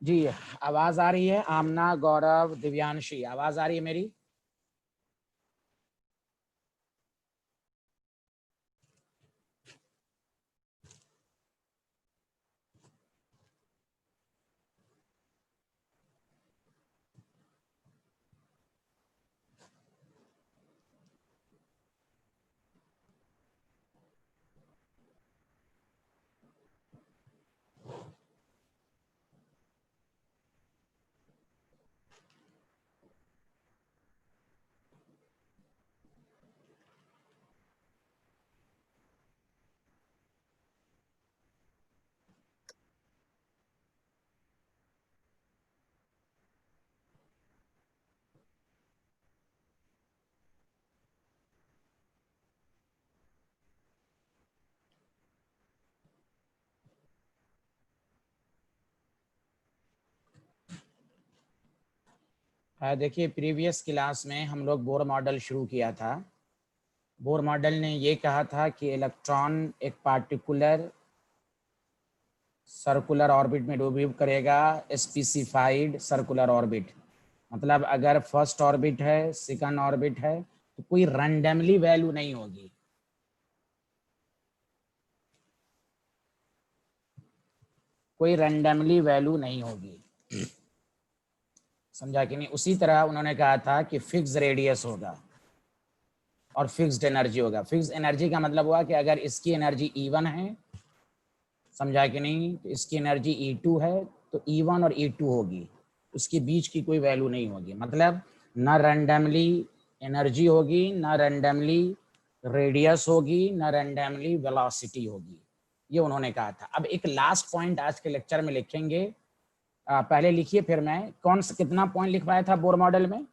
जी, आवाज आ रही है? आमना, गौरव, दिव्यांशी, आवाज आ रही है मेरी? देखिए, प्रीवियस क्लास में हम लोग बोर मॉडल शुरू किया था। बोर मॉडल ने ये कहा था कि इलेक्ट्रॉन एक पार्टिकुलर सर्कुलर ऑर्बिट में मूव करेगा, स्पेसिफाइड सर्कुलर ऑर्बिट। मतलब अगर फर्स्ट ऑर्बिट है, सेकंड ऑर्बिट है, तो कोई रैंडमली वैल्यू नहीं होगी। कोई रैंडमली वैल्यू नहीं होगी, समझा कि नहीं? उसी तरह उन्होंने कहा था कि फिक्स रेडियस होगा और फिक्स्ड एनर्जी होगा। फिक्स्ड एनर्जी का मतलब हुआ कि अगर इसकी एनर्जी E1 है, समझा कि नहीं, तो इसकी एनर्जी E2 है, तो E1 और E2 होगी, उसके बीच की कोई वैल्यू नहीं होगी। मतलब न रैंडमली एनर्जी होगी, न रैंडमली रेडियस होगी, न रैंडमली वेलोसिटी होगी। ये उन्होंने कहा था। अब एक लास्ट पॉइंट आज के लेक्चर में लिखेंगे। पहले लिखिए, फिर मैं कौन सा कितना पॉइंट लिख पाया था बोर मॉडल में?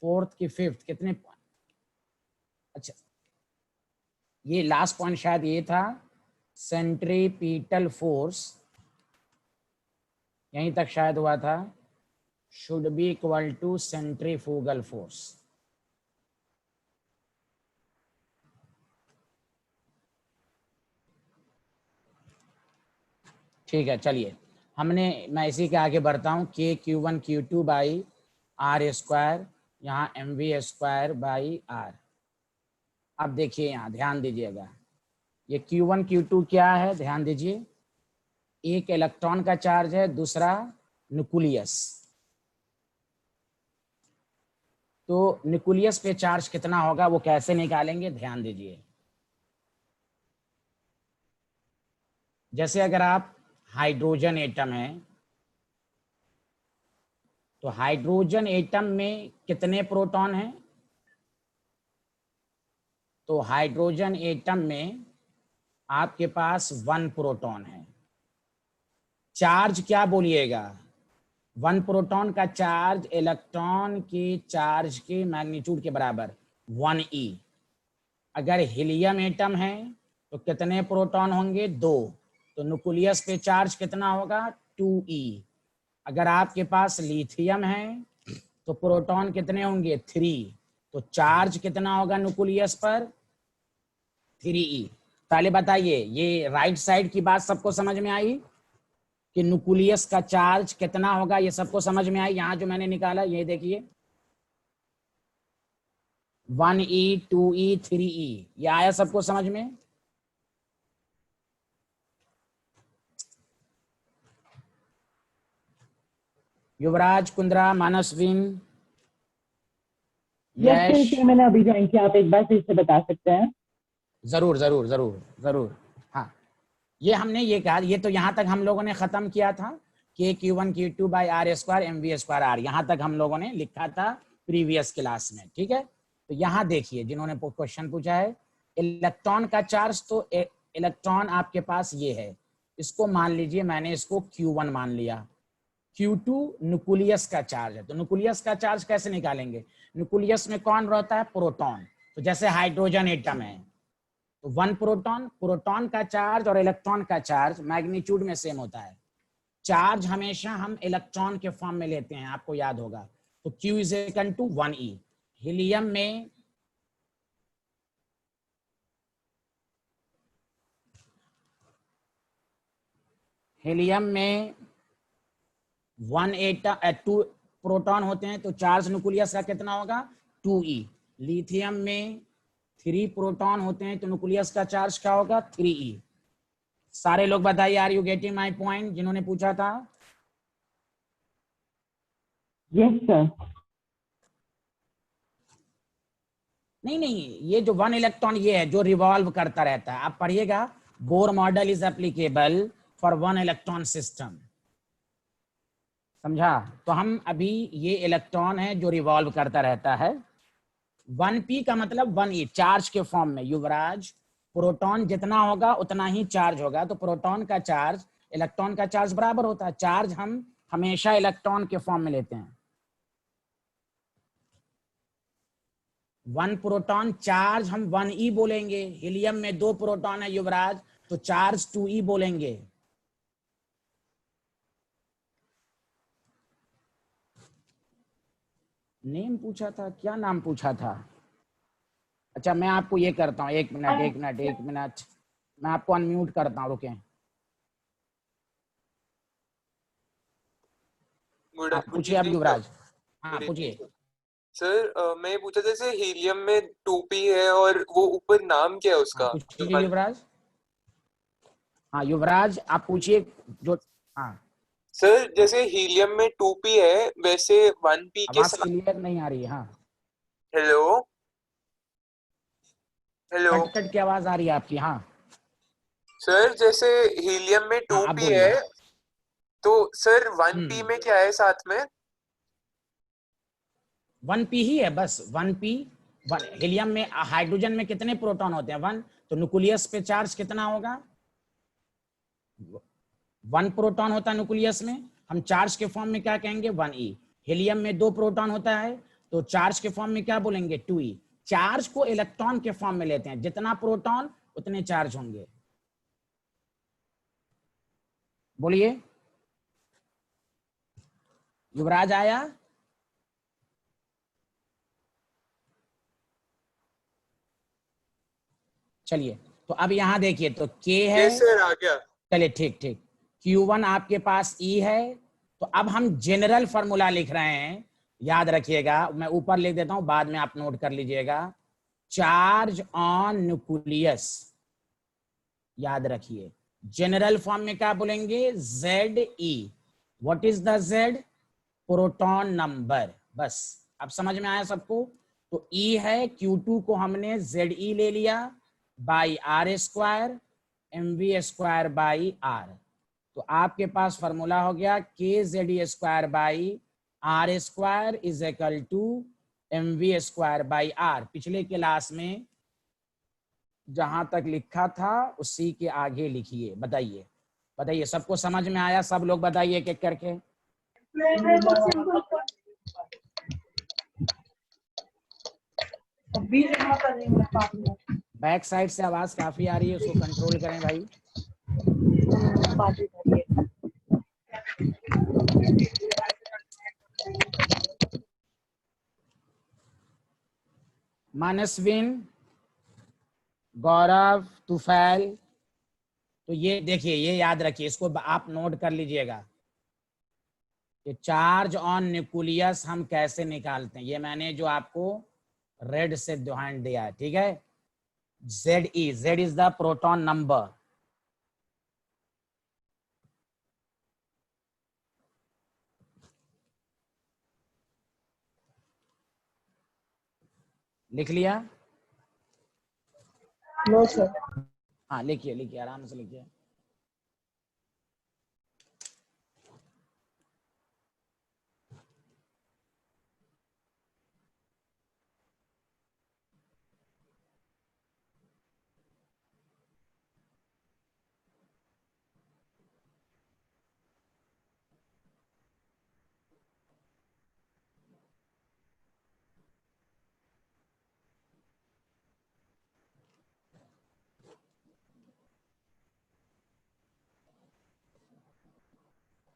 फोर्थ की फिफ्थ, कितने पॉइंट? अच्छा, ये लास्ट पॉइंट शायद ये था, सेंट्रीपीटल फोर्स, यहीं तक शायद हुआ था, should be equal to centrifugal force. ठीक है, चलिए मैं इसी के आगे बढ़ता हूँ। KQ1 Q2 by R square, यहाँ MV² बाई आर। अब देखिए, यहाँ ध्यान दीजिएगा, ये Q1 Q2 क्या है, ध्यान दीजिए। एक इलेक्ट्रॉन का चार्ज है, दूसरा न्यूक्लियस। तो न्यूक्लियस पे चार्ज कितना होगा वो कैसे निकालेंगे, ध्यान दीजिए। जैसे अगर आप हाइड्रोजन एटम है, तो हाइड्रोजन एटम में कितने प्रोटॉन हैं? तो हाइड्रोजन एटम में आपके पास 1 प्रोटॉन है। चार्ज क्या बोलिएगा? 1 प्रोटॉन का चार्ज इलेक्ट्रॉन के चार्ज के मैग्नीट्यूड के बराबर, 1e। अगर हीलियम एटम है तो कितने प्रोटॉन होंगे? 2। तो न्यूक्लियस पे चार्ज कितना होगा? 2e। अगर आपके पास लिथियम है तो प्रोटॉन कितने होंगे? 3। तो चार्ज कितना होगा न्यूक्लियस पर? 3e। पहले बताइए, ये राइट साइड की बात सबको समझ में आई कि न्यूक्लियस का चार्ज कितना होगा? ये सबको समझ में आई? यहां जो मैंने निकाला ये देखिए, 1e 2e 3e, ये आया सबको समझ में? युवराज, कुंद्रा, मानसविन, यस यश। सर, सर मैंने अभी ज्वाइन किया। आप एक बार फिर से बता सकते हैं? जरूर जरूर जरूर जरूर। हाँ, ये हमने ये कहा, ये तो यहाँ तक हम लोगों ने खत्म किया था। KQ1 Q2 by R square MV² are, यहाँ तक हम लोगों ने लिखा था प्रीवियस क्लास में। ठीक है, तो यहाँ देखिए, जिन्होंने क्वेश्चन पूछा है इलेक्ट्रॉन का चार्ज, तो इलेक्ट्रॉन आपके पास ये है, इसको मान लीजिए, मैंने इसको Q1 मान लिया। Q2 न्यूक्लियस का चार्ज है, तो न्यूक्लियस का चार्ज कैसे निकालेंगे? न्यूक्लियस में कौन रहता है? प्रोटॉन। तो जैसे हाइड्रोजन एटम है, तो 1 प्रोटॉन, प्रोटॉन का चार्ज और इलेक्ट्रॉन का चार्ज मैग्नीट्यूड में सेम होता है। चार्ज हमेशा हम इलेक्ट्रॉन के फॉर्म में लेते हैं, आपको याद होगा। तो Q is equal to 1e। Helium में हीलियम में 2 प्रोटॉन होते हैं तो चार्ज न्यूक्लियस का कितना होगा 2e। लिथियम में 3 प्रोटॉन होते हैं तो न्यूक्लियस का चार्ज क्या होगा 3e। सारे लोग बताइए, are you getting my point जिन्होंने पूछा था? Yes sir. नहीं नहीं, ये जो 1 इलेक्ट्रॉन ये है जो रिवॉल्व करता रहता है। आप पढ़िएगा, Bohr model is applicable for 1 electron system. समझा? तो हम अभी ये इलेक्ट्रॉन है जो रिवॉल्व करता रहता है। 1p का मतलब 1e, चार्ज के फॉर्म में। युवराज, प्रोटॉन जितना होगा उतना ही चार्ज होगा, तो प्रोटॉन का चार्ज इलेक्ट्रॉन का चार्ज बराबर होता है। चार्ज हम हमेशा इलेक्ट्रॉन के फॉर्म में लेते हैं। 1 प्रोटॉन चार्ज हम 1e बोलेंगे। हीलियम में 2 प्रोटॉन है युवराज, तो चार्ज 2e बोलेंगे। नेम पूछा था, क्या नाम पूछा था? अच्छा, मैं आपको ये करता हूँ, एक मिनट, मैं आपको अनम्यूट करता हूँ, रुके। आप पूछिए अब युवराज। हाँ पूछिए सर। मैं ये पूछा था, जैसे हीलियम में 2p है और वो ऊपर नाम क्या है उसका? पूछिए युवराज। हाँ युवराज आप पूछिए जो। हाँ सर, जैसे हीलियम में 2p है वैसे 1p के आवाज साथ। क्लियर नहीं आ रही है। हाँ हेलो हेलो कट कट की आवाज आ रही है आपकी। हाँ सर, जैसे हीलियम में हाँ आप 2p बोलिए। है तो सर 1p में क्या है साथ में? 1p ही है बस, 1p। हीलियम में, हाइड्रोजन में कितने प्रोटॉन होते हैं 1, तो न्यूक्लियस पे चार्ज कितना होगा 1 प्रोटॉन होता है न्यूक्लियस में। हम चार्ज के फॉर्म में क्या कहेंगे 1e। हीलियम में 2 प्रोटॉन होता है तो चार्ज के फॉर्म में क्या बोलेंगे 2e। चार्ज को इलेक्ट्रॉन के फॉर्म में लेते हैं, जितना प्रोटॉन उतने चार्ज होंगे। बोलिए युवराज आया? चलिए, तो अब यहां देखिए, तो K है। यस सर, आ गया। चलिए ठीक ठीक। Q1 आपके पास E है। तो अब हम जनरल फॉर्मूला लिख रहे हैं, याद रखिएगा। मैं ऊपर लिख देता हूं, बाद में आप नोट कर लीजिएगा। चार्ज ऑन न्यूक्लियस, याद रखिए। जनरल फॉर्म में क्या बोलेंगे ZE। What is the Z? Proton number. बस अब समझ में आया सबको? तो E है, Q2 को हमने ZE ले लिया by R² mv² by R। तो आपके पास फॉर्मूला हो गया KZE² by R² is equal to mv² by R। पिछले क्लास में जहां तक लिखा था उसी के आगे लिखिए। बताइए बताइए, सबको समझ में आया? सब लोग बताइए एक एक करके। बैक साइड से आवाज काफी आ रही है, उसको कंट्रोल करें भाई। मानसविन, गौरव, तुफैल, तो ये देखिए, ये याद रखिए, इसको आप नोट कर लीजिएगा कि चार्ज ऑन न्यूक्लियस हम कैसे निकालते हैं। ये मैंने जो आपको रेड से ध्यान दिया है, ठीक है। ZE, Z is the proton number. लिख लिया? No sir. हाँ लिखिए लिखिए, आराम से लिखिए।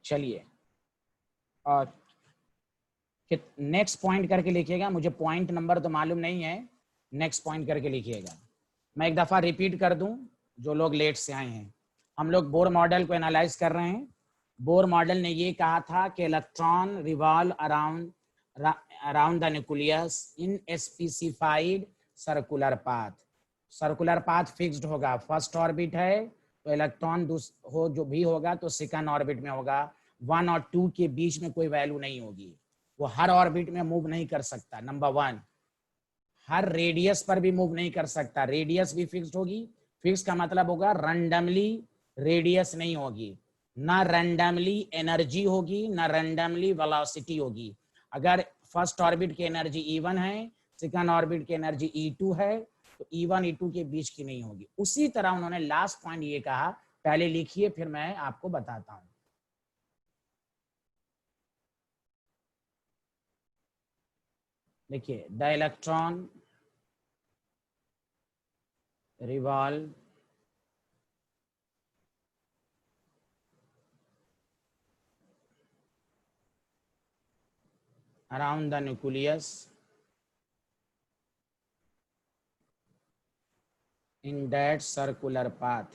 चलिए, और नेक्स्ट पॉइंट करके लिखिएगा। मुझे पॉइंट नंबर तो मालूम नहीं है, नेक्स्ट पॉइंट करके लिखिएगा। मैं एक दफ़ा रिपीट कर दूं, जो लोग लेट से आए हैं। हम लोग बोर मॉडल को एनालाइज कर रहे हैं। बोर मॉडल ने ये कहा था कि electron revolve around the nucleus in specified circular path. Circular path fixed होगा, फर्स्ट ऑर्बिट है तो इलेक्ट्रॉन हो जो भी होगा तो सेकंड ऑर्बिट में होगा, 1 और 2 के बीच में कोई वैल्यू नहीं होगी, वो हर ऑर्बिट में मूव नहीं कर सकता। नंबर 1, हर रेडियस पर भी मूव नहीं कर सकता, रेडियस भी फिक्स्ड होगी। फिक्स का मतलब होगा रैंडमली रेडियस नहीं होगी, ना रैंडमली एनर्जी होगी, ना रैंडमली वेलोसिटी होगी। अगर फर्स्ट ऑर्बिट की एनर्जी E1 है, सेकंड ऑर्बिट की एनर्जी E2 है, तो E1 E2 के बीच की नहीं होगी। उसी तरह उन्होंने लास्ट पॉइंट ये कहा, पहले लिखिए फिर मैं आपको बताता हूं। देखिए, the electron revolve around the nucleus in that circular path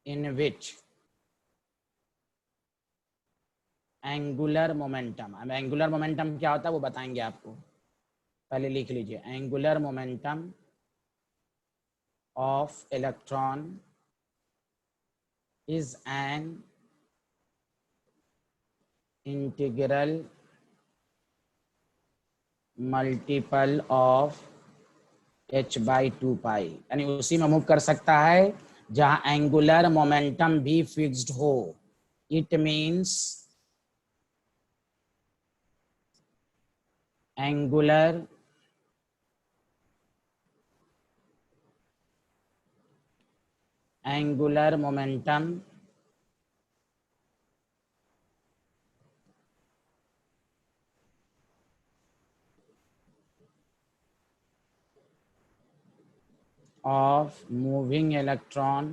in which angular momentum, अब एंगुलर मोमेंटम क्या होता है वो बताएंगे आपको, पहले लिख लीजिए। Angular momentum of electron is an integral multiple of h/2 पाई, यानी उसी में मूव कर सकता है जहां एंगुलर मोमेंटम भी फिक्स्ड हो। It means angular momentum of moving electron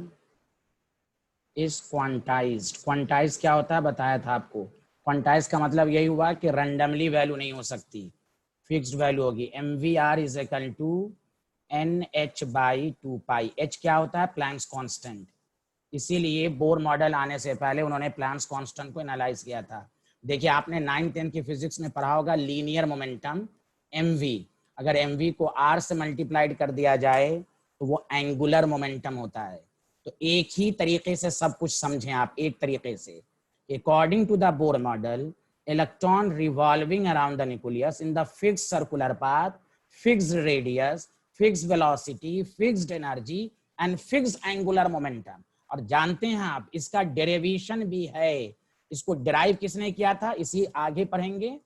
is quantized। Quantize क्या होता है बताया था आपको। क्वांटाइज का मतलब यही हुआ कि रैंडमली वैल्यू नहीं हो सकती, फिक्स्ड वैल्यू होगी। mvr is equal to nh/2 pi. h क्या होता है? Planck's constant. इसीलिए बोर मॉडल आने से पहले उन्होंने प्लैंक्स कांस्टेंट को एनालाइज किया था। देखिए, आपने 9th 10th की फिजिक्स में पढ़ा होगा लीनियर मोमेंटम mv, अगर mv को r से मल्टीप्लाइड कर दिया जाए तो वो एंगुलर मोमेंटम होता है। तो एक ही तरीके से सब कुछ समझें आप, एक तरीके से। According to the Bohr model, electron revolving around the nucleus in the fixed circular path, fixed radius, fixed velocity, fixed energy and fixed angular momentum. और जानते हैं आप, इसका डेरिवेशन भी है। इसको डिराइव किसने किया था इसी आगे पढ़ेंगे,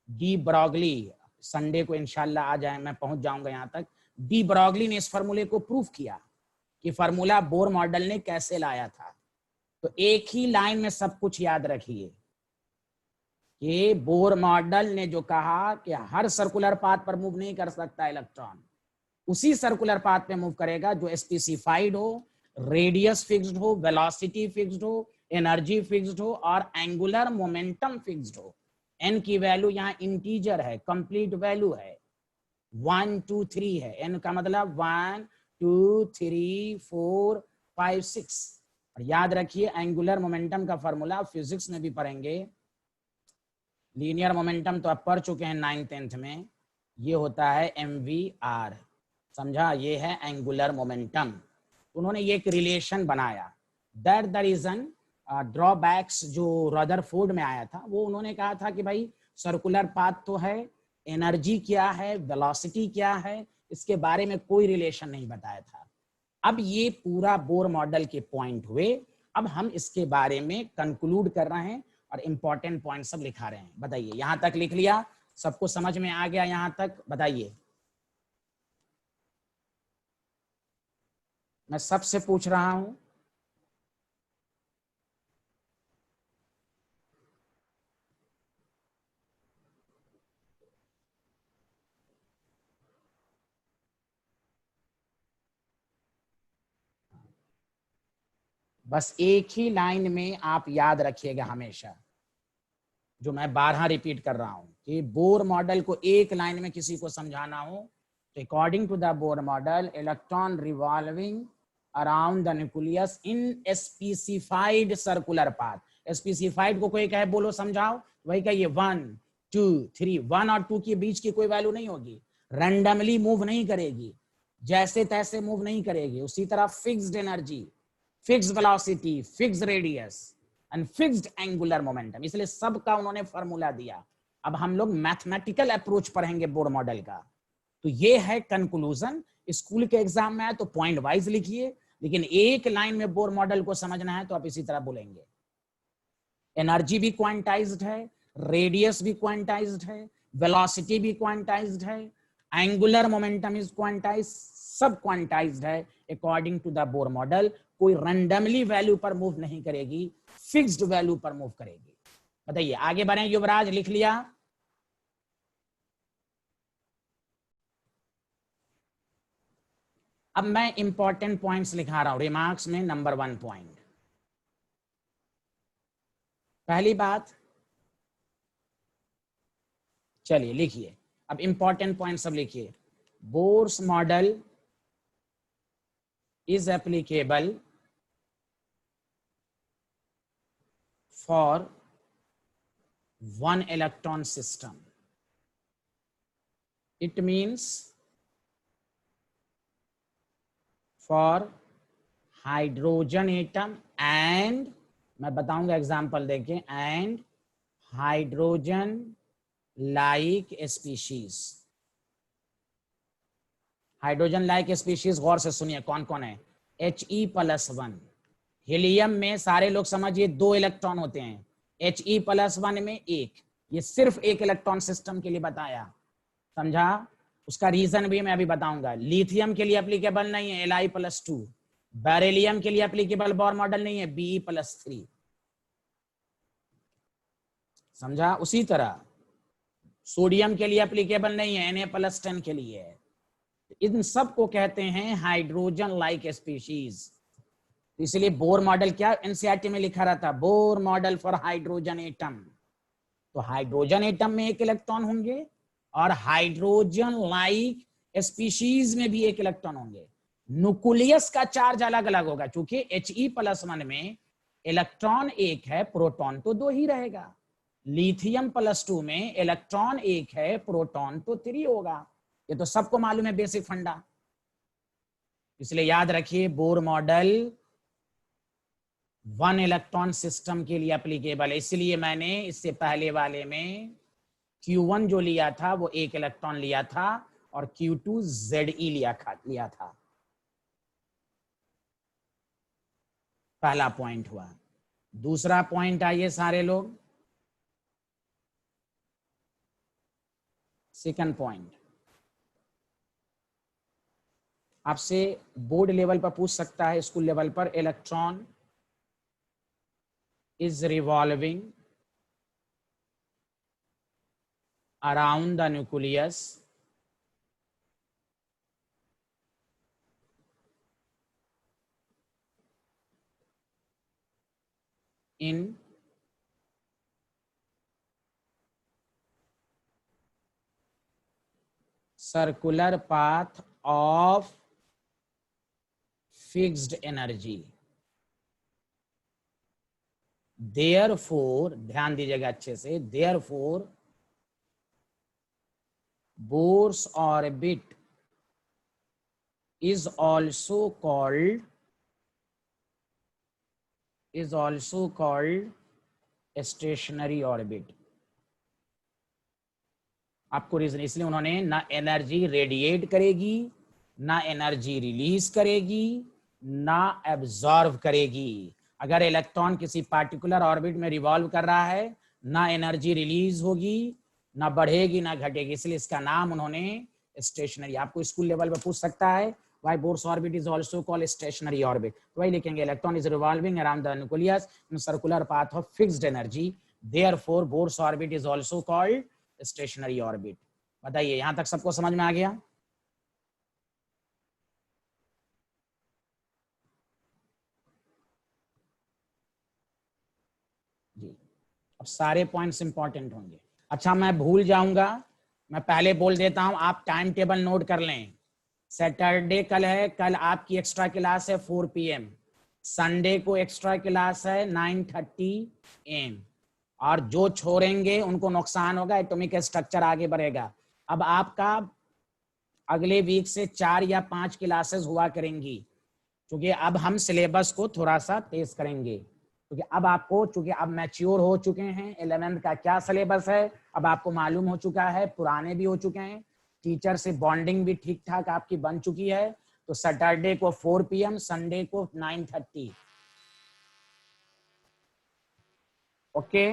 डी ब्रॉगली। संडे को इंशाल्लाह आ जाए, मैं पहुंच जाऊंगा यहां तक। डी ब्रॉगली ने इस फार्मूले को प्रूफ किया कि फार्मूला बोर मॉडल ने कैसे लाया था। तो एक ही लाइन में सब कुछ याद रखिए कि बोर मॉडल ने जो कहा कि हर सर्कुलर पाथ पर मूव नहीं कर सकता इलेक्ट्रॉन, उसी सर्कुलर पाथ पे मूव करेगा जो स्पेसिफाइड हो, रेडियस फिक्स्ड हो, वेलोसिटी फिक्स्ड हो, एनर्जी फिक्स्ड हो और एंगुलर मोमेंटम फिक्स्ड हो। एन की वैल्यू यहाँ इंटीजर है, कंप्लीट वैल्यू है, 1 2 3 है। एन का मतलब 1 2 3 4 5 6। और याद रखिए एंगुलर मोमेंटम का फॉर्मूला फिजिक्स में भी पढ़ेंगे, लीनियर मोमेंटम तो आप पढ़ चुके हैं 9th 10th में, ये होता है mvr। समझा? ये है एंगुलर मोमेंटम। उन्होंने ये एक रिलेशन बनाया। दैट द रीजन ड्रॉबैक्स जो रदरफोर्ड में आया था, वो उन्होंने कहा था कि भाई सर्कुलर पाथ तो है, एनर्जी क्या है, वेलोसिटी क्या है, इसके बारे में कोई रिलेशन नहीं बताया था। अब ये पूरा बोर मॉडल के पॉइंट हुए। अब हम इसके बारे में कंक्लूड कर रहे हैं और इंपॉर्टेंट पॉइंट सब लिखा रहे हैं। बताइए, यहां तक लिख लिया? सबको समझ में आ गया यहां तक? बताइए, मैं सबसे पूछ रहा हूं। बस एक ही लाइन में आप याद रखिएगा हमेशा, जो मैं 12 रिपीट कर रहा हूं कि बोर मॉडल को एक लाइन में किसी को समझाना हो तो according to the Bohr model, electron revolving around the nucleus in specified circular path. Specified को कोई कहे बोलो समझाओ, वही कहिए 1 2 3। 1 और 2 के बीच की कोई वैल्यू नहीं होगी, रैंडमली मूव नहीं करेगी, जैसे तैसे मूव नहीं करेगी। उसी तरह fixed energy, fixed velocity, fixed radius and fixed angular momentum, इसलिए सबका उन्होंने फॉर्मूला दिया। अब हम लोग मैथमेटिकल अप्रोच पढ़ेंगे बोर मॉडल का। तो ये है कंक्लूजन। स्कूल के एग्जाम में है तो पॉइंट वाइज लिखिए, लेकिन एक लाइन में बोर मॉडल को समझना है तो आप इसी तरह बोलेंगे। एनर्जी भी क्वांटाइज्ड है, रेडियस भी क्वांटाइज्ड है, वेलोसिटी भी क्वांटाइज्ड है, एंगुलर मोमेंटम इज क्वांटाइज्ड, सब क्वांटाइज्ड है according to the Bohr model. कोई रैंडमली वैल्यू पर मूव नहीं करेगी, फिक्स्ड वैल्यू पर मूव करेगी। बताइए आगे बढ़े। युवराज लिख लिया? अब मैं इंपॉर्टेंट पॉइंट्स लिखा रहा हूं रिमार्क्स में। नंबर 1 पॉइंट, पहली बात, चलिए लिखिए। अब इंपॉर्टेंट पॉइंट सब लिखिए। Bohr's model is applicable for one electron system. It means for hydrogen atom and, मैं बताऊंगा एग्जांपल देके, and hydrogen like species. Hydrogen like species गौर से सुनिए कौन कौन है। He+1, हीलियम में सारे लोग समझिए 2 इलेक्ट्रॉन होते हैं, He+1 में 1, ये सिर्फ एक इलेक्ट्रॉन सिस्टम के लिए बताया, समझा? उसका रीजन भी मैं अभी बताऊंगा। लिथियम के लिए एप्लीकेबल नहीं है Li+2, बेरिलियम के लिए एप्लीकेबल बोर मॉडल नहीं है Be+3, समझा? उसी तरह सोडियम के लिए एप्लीकेबल नहीं है, Na+10 के लिए है। इन सब को कहते हैं हाइड्रोजन लाइक स्पीशीज। इसलिए बोर मॉडल क्या एनसीईआरटी में लिखा रहता, Bohr model for hydrogen atom. तो हाइड्रोजन एटम में 1 इलेक्ट्रॉन होंगे और हाइड्रोजन लाइक स्पीशीज में भी 1 इलेक्ट्रॉन होंगे। न्यूक्लियस का चार्ज अलग अलग होगा, क्योंकि He+1 में इलेक्ट्रॉन 1 है, प्रोटॉन तो 2 ही रहेगा। लिथियम+2 में इलेक्ट्रॉन 1 है, प्रोटॉन तो 3 होगा। ये तो सबको मालूम है, बेसिक फंडा। इसलिए याद रखिए बोर मॉडल 1 इलेक्ट्रॉन सिस्टम के लिए एप्लीकेबल है। इसलिए मैंने इससे पहले वाले में Q1 जो लिया था वो 1 इलेक्ट्रॉन लिया था और Q2 Ze लिया था। पहला पॉइंट हुआ। दूसरा पॉइंट आइए सारे लोग, सेकंड पॉइंट। आपसे बोर्ड लेवल पर पूछ सकता है, स्कूल लेवल पर, electron is revolving around the nucleus in circular path of fixed energy. Therefore, ध्यान दीजिएगा अच्छे से, therefore Bohr's orbit is also called stationary orbit. आपको रीजन, इसलिए उन्होंने ना एनर्जी रेडिएट करेगी, ना एनर्जी रिलीज करेगी, ना एब्जॉर्व करेगी। अगर इलेक्ट्रॉन किसी पार्टिकुलर ऑर्बिट में रिवॉल्व कर रहा है, ना एनर्जी रिलीज होगी, ना बढ़ेगी, ना घटेगी। इसलिए इसका नाम उन्होंने स्टेशनरी, आपको स्कूल लेवल पे पूछ सकता है, why Bohr's orbit is also called stationary orbit, तो वही लिखेंगे, electron is revolving around the nucleus in circular path of fixed energy, therefore Bohr's orbit is also called stationary orbit. बताइए यहां तक सबको समझ में आ गया? जी, अब सारे पॉइंट्स इंपॉर्टेंट होंगे। अच्छा, मैं भूल जाऊंगा, मैं पहले बोल देता हूं, आप टाइम टेबल नोट कर लें। सैटरडे कल है, कल आपकी एक्स्ट्रा क्लास है 4 PM। संडे को एक्स्ट्रा क्लास है 9:30 AM। और जो छोड़ेंगे उनको नुकसान होगा, एटॉमिक स्ट्रक्चर आगे बढ़ेगा। अब आपका अगले वीक से 4 या 5 क्लासेस हुआ करेंगी, क्योंकि अब हम सिलेबस को थोड़ा सा तेज करेंगे, क्योंकि अब आपको, चूंकि अब मैच्योर हो चुके हैं, 11th का क्या सिलेबस है अब आपको मालूम हो चुका है, पुराने भी हो चुके हैं, टीचर से बॉन्डिंग भी ठीक ठाक आपकी बन चुकी है। तो सैटरडे को 4 PM, संडे को 9:30। ओके,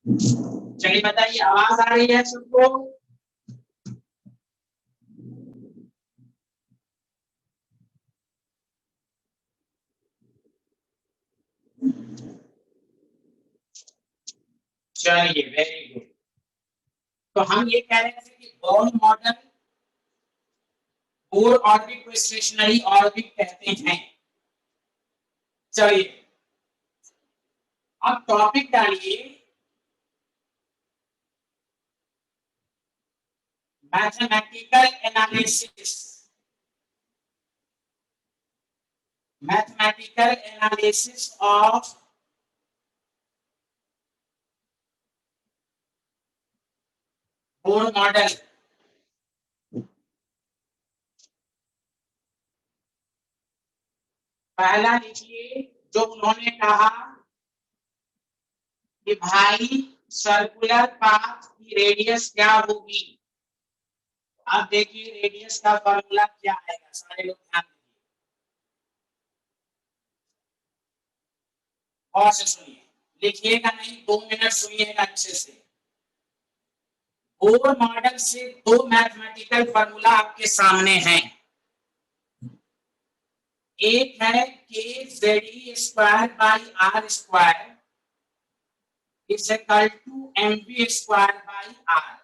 चलिए बताइए, आवाज आ रही है सबको? चलिए, वेरी गुड। तो हम ये कह रहे थे कि बोर मॉडल, बोर ऑर्बिट को स्टेशनरी ऑर्बिट कहते हैं। चलिए, अब टॉपिक डालिए mathematical analysis, mathematical analysis of Bohr model. पहला लिखिए जो उन्होंने कहा कि भाई सर्कुलर पाथ की रेडियस क्या होगी। अब देखिए रेडियस का फॉर्मूला क्या आएगा, सारे लोग ध्यान दीजिए और से सुनिए, लिखिएगा नहीं, 2 मिनट सुनिएगा अच्छे से। बोर मॉडल से दो मैथमेटिकल फॉर्मूला आपके सामने हैं। एक है के Z E square by R square is equal to M B square by R.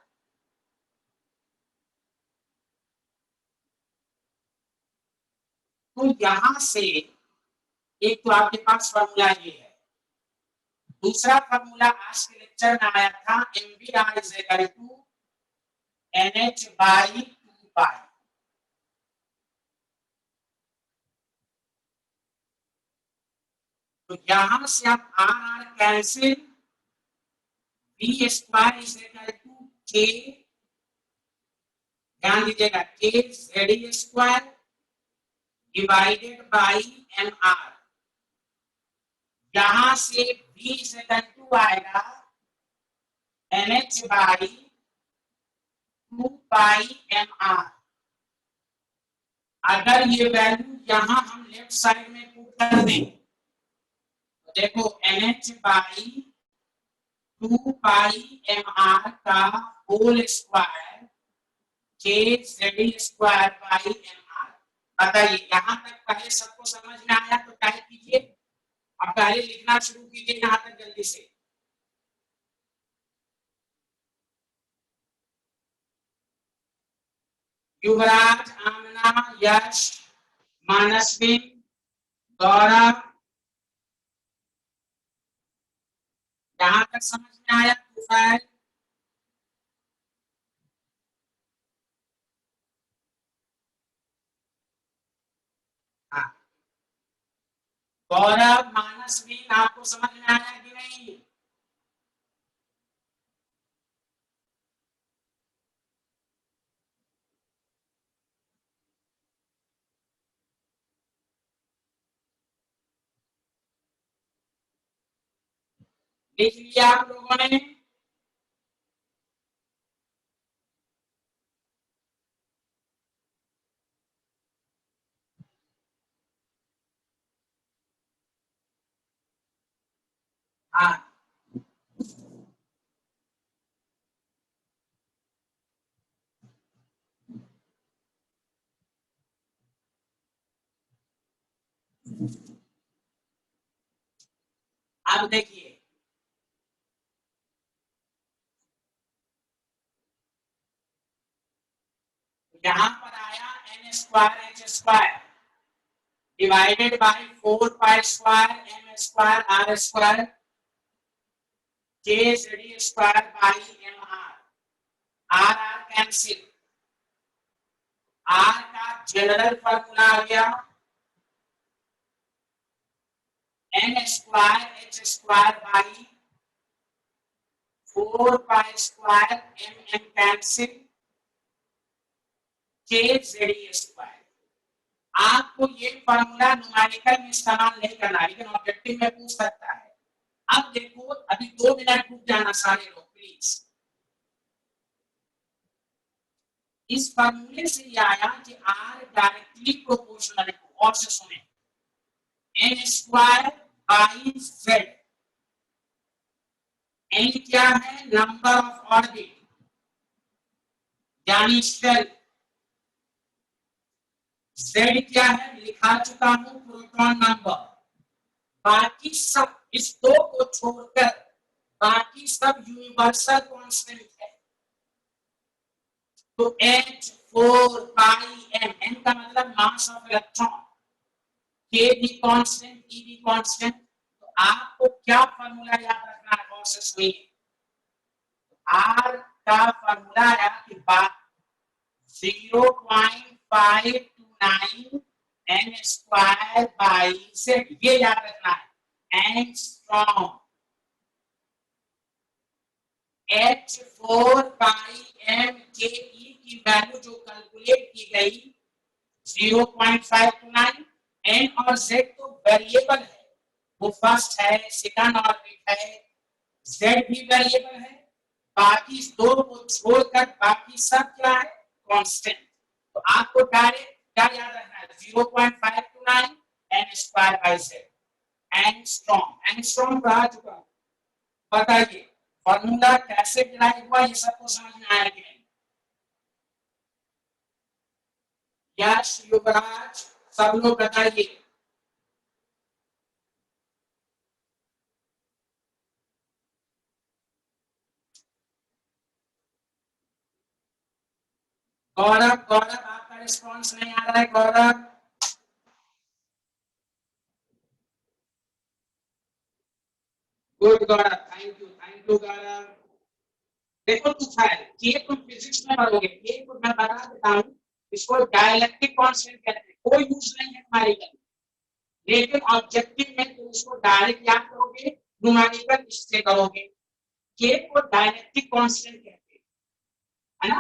तो यहां से एक तो आपके पास फॉर्मूला ये है, दूसरा फॉर्मूला आज के लेक्चर में आया था M B R is equal to N H by 2 pi. तो यहां से आप R are cancel, B square is equal to K, ध्यान दीजिएगा, K Z square divided by M R. यहां से बी इज इक्वल टू आएगा N H by 2 pi M R. अगर ये वैल्यू यहां हम लेफ्ट साइड में पुट कर दें तो देखो N H by 2 pi M R का होल स्क्वायर के Z square by M R. बताइए यहां तक पहले सबको समझ में आया तो टाइप कीजिए, अब पहले लिखना शुरू कीजिए यहां तक जल्दी से। युवराज, आमना, यश, मानसवी, गौरव, यहां तक समझ में आया? तुफैल, हाँ, गौरव, मानसवी, आपको समझ में आया कि नहीं? लिख लिया आप लोगों ने? हाँ, अब देखिए यहां पर आया n square h square divided by 4 pi square m square r square के Z square by M r. Are are cancel, r का जनरल फॉर्मूला आ गया n square h square by 4 pi square m m cancel k Z square. आपको ये formula numerical में इस्तेमाल नहीं करना, लेकिन ऑब्जेक्टिव में पूछ सकता है। अब देखो अभी 2 मिनट रुक जाना सारे लोग प्लीज। इस फॉर्मूले से ये आया कि आर डायरेक्टली प्रोपोर्शनल है। और से सुने, N square by Z, N क्या है? नंबर ऑफ ऑर्बिट यानी शेल। जेड क्या है? लिखा चुका हूं, प्रोटॉन नंबर। बाकी सब इस दो को छोड़कर बाकी सब यूनिवर्सल कांस्टेंट है। तो H 4 पाई m, n का मतलब मास ऑफ इलेक्ट्रॉन, K भी कांस्टेंट, E भी कांस्टेंट। तो आपको क्या फॉर्मूला याद रखना है, गौर से सुनिए। आर का फॉर्मूला है कि 0.529 एन स्क्वायर बाई जेड, ये याद रखना है। एंगस्ट्रॉम H4 बाई एम के ई की वैल्यू जो कैलकुलेट की गई 0.529, एन और जेड तो वेरिएबल है, वो फर्स्ट है, सेकंड ऑर्बिट है, जेड भी वेरिएबल है, बाकी दो को छोड़कर बाकी सब क्या है, कांस्टेंट। तो आपको डायरेक्ट क्या याद रखना है, 0.529 N square by Z, angstrom. Angstrom कहा चुका, बताइए फॉर्मूला कैसे डिराइव हुआ, ये सबको समझ में आया कि नहीं? यश, युवराज, सब लोग बताइए। गौरव, गौरव आपका रिस्पॉन्स नहीं आ रहा है, गौरव। गुड गौरव, थैंक यू गौरव। देखो पूछा है कि तुम फिजिक्स में पढ़ोगे, ये तो मैं बता देता हूँ, इसको डायइलेक्ट्रिक कांस्टेंट कहते हैं, कोई यूज नहीं है तुम्हारे लिए, लेकिन ऑब्जेक्टिव में तुम इसको डायरेक्ट याद करोगे, न्यूमेरिकल इससे करोगे। के को डायइलेक्ट्रिक कांस्टेंट कहते हैं, है ना?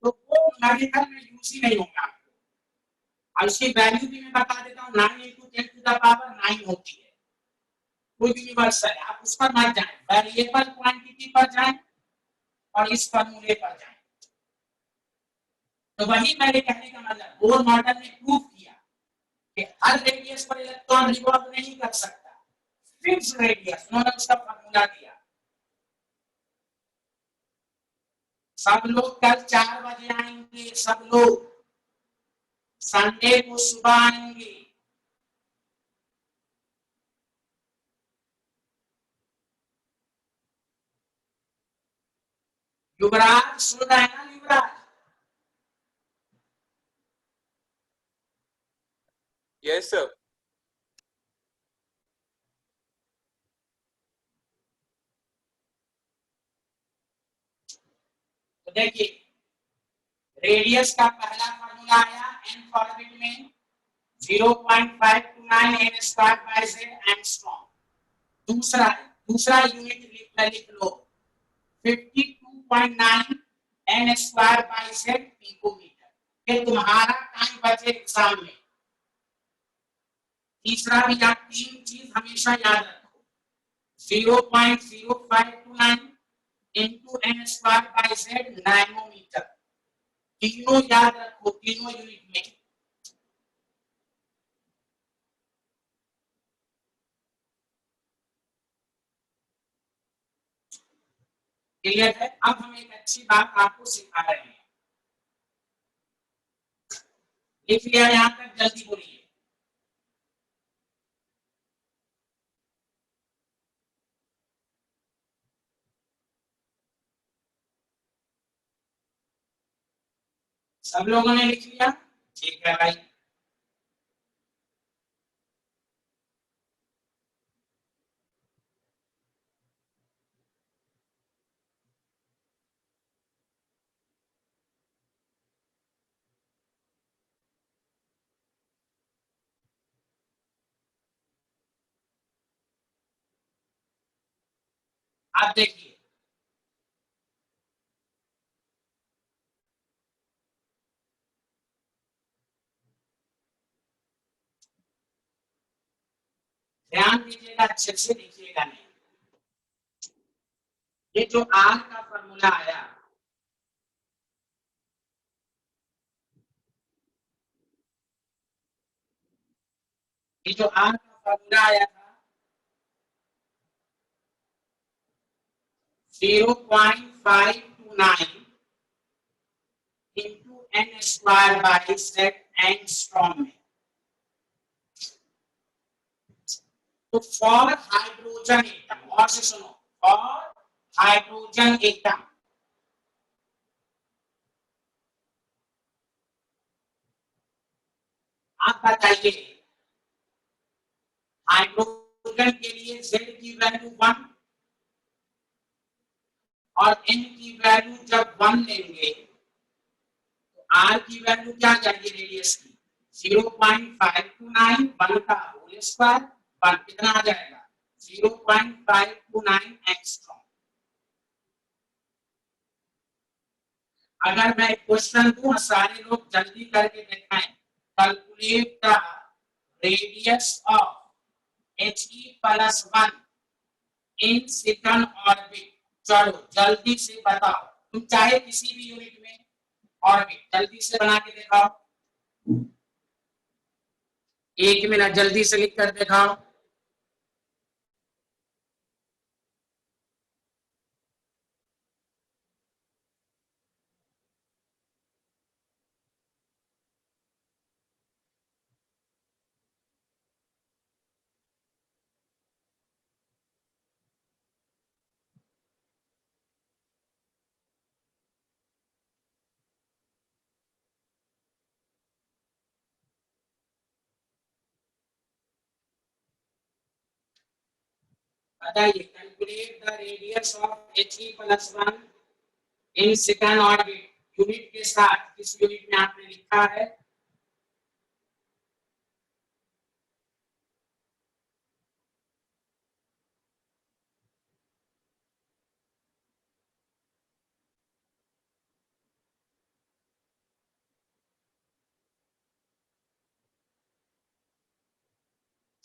तो वो न्यूमेरिकल में यूज ही नहीं होगा। और इसकी वैल्यू भी मैं बता देता हूँ, 9 into 10 to the power 9 होती है, कोई यूनिवर्सल है, आप उस पर मत जाए, वेरिएबल क्वांटिटी पर जाए और इस फॉर्मूले पर जाए। तो वही मेरे कहने का मतलब, बोर मॉडल ने प्रूव किया कि हर रेडियस पर इलेक्ट्रॉन रिवॉल्व नहीं कर सकता, फिक्स रेडियस, उन्होंने उसका फॉर्मूला दिया। सब लोग कल 4 बजे आएंगे, सब लोग संडे को सुबह आएंगे। युवराज सुन रहे हैं ना, युवराज? Yes sir. तो देखिए, रेडियस का पहला फॉर्मूला आया एन ऑर्बिट में 0.529 N square by Z angstrom. दूसरा यूनिट लिख लो 52.9 N square by Z picometre. ये तुम्हारा टाइम बचे एग्जाम में। तीसरा भी याद, तीन चीज हमेशा याद रखो, 0.0529 into N square by Z nanometre. तीनों याद रखो, तीनों यूनिट में। क्लियर है? अब हम एक अच्छी बात आपको सिखा रहे हैं, लिख लिया यहां तक, जल्दी बोलिए। सब लोगों ने लिख लिया? ठीक है भाई। आप देखिए, ध्यान दीजिएगा, अच्छे से लिखिएगा नहीं। ये जो आर का फॉर्मूला आया, ये जो आर का फॉर्मूला आया था 0.529 into N square by Z angstrom में। तो फॉर हाइड्रोजन एटम, और से सुनो, फॉर हाइड्रोजन एटम आप बताइए हाइड्रोजन हाइड्रोजन के लिए Z की वैल्यू 1 और N की वैल्यू जब 1 लेंगे तो R की वैल्यू क्या जाएगी रेडियस की 0.529 1 का होल स्क्वायर 1 कितना आ जाएगा 0.529 एंगस्ट्रॉम। अगर मैं क्वेश्चन दूं सारे लोग जल्दी करके दिखाएं calculate the radius of He+1 in second orbit. चलो जल्दी से बताओ, तुम चाहे किसी भी यूनिट में ऑर्बिट जल्दी से बना के दिखाओ, 1 मिनट जल्दी से लिख कर दिखाओ। बताइए calculate the radius of He+1 in second orbit. Unit के साथ किस यूनिट में आपने लिखा है?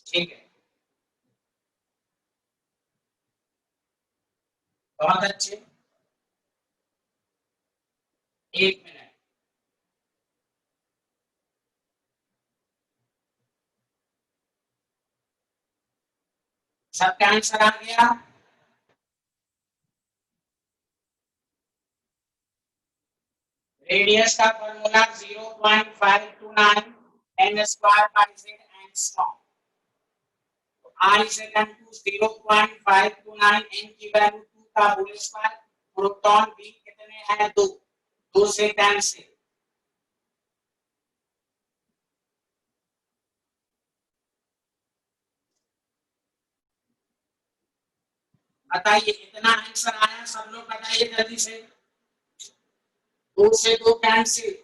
ठीक है, बहुत अच्छे, 1 मिनट। सबका आंसर आ गया? रेडियस का formula 0.529 n square by z angstrom. तो r is equal to 0.529 n की वैल्यू 2 का होल स्क्वायर, प्रोटॉन भी कितने हैं 2, 2 से कैंसिल। बताइए इतना आंसर आया, सब लोग बताइए जल्दी से। 2 से 2 कैंसिल,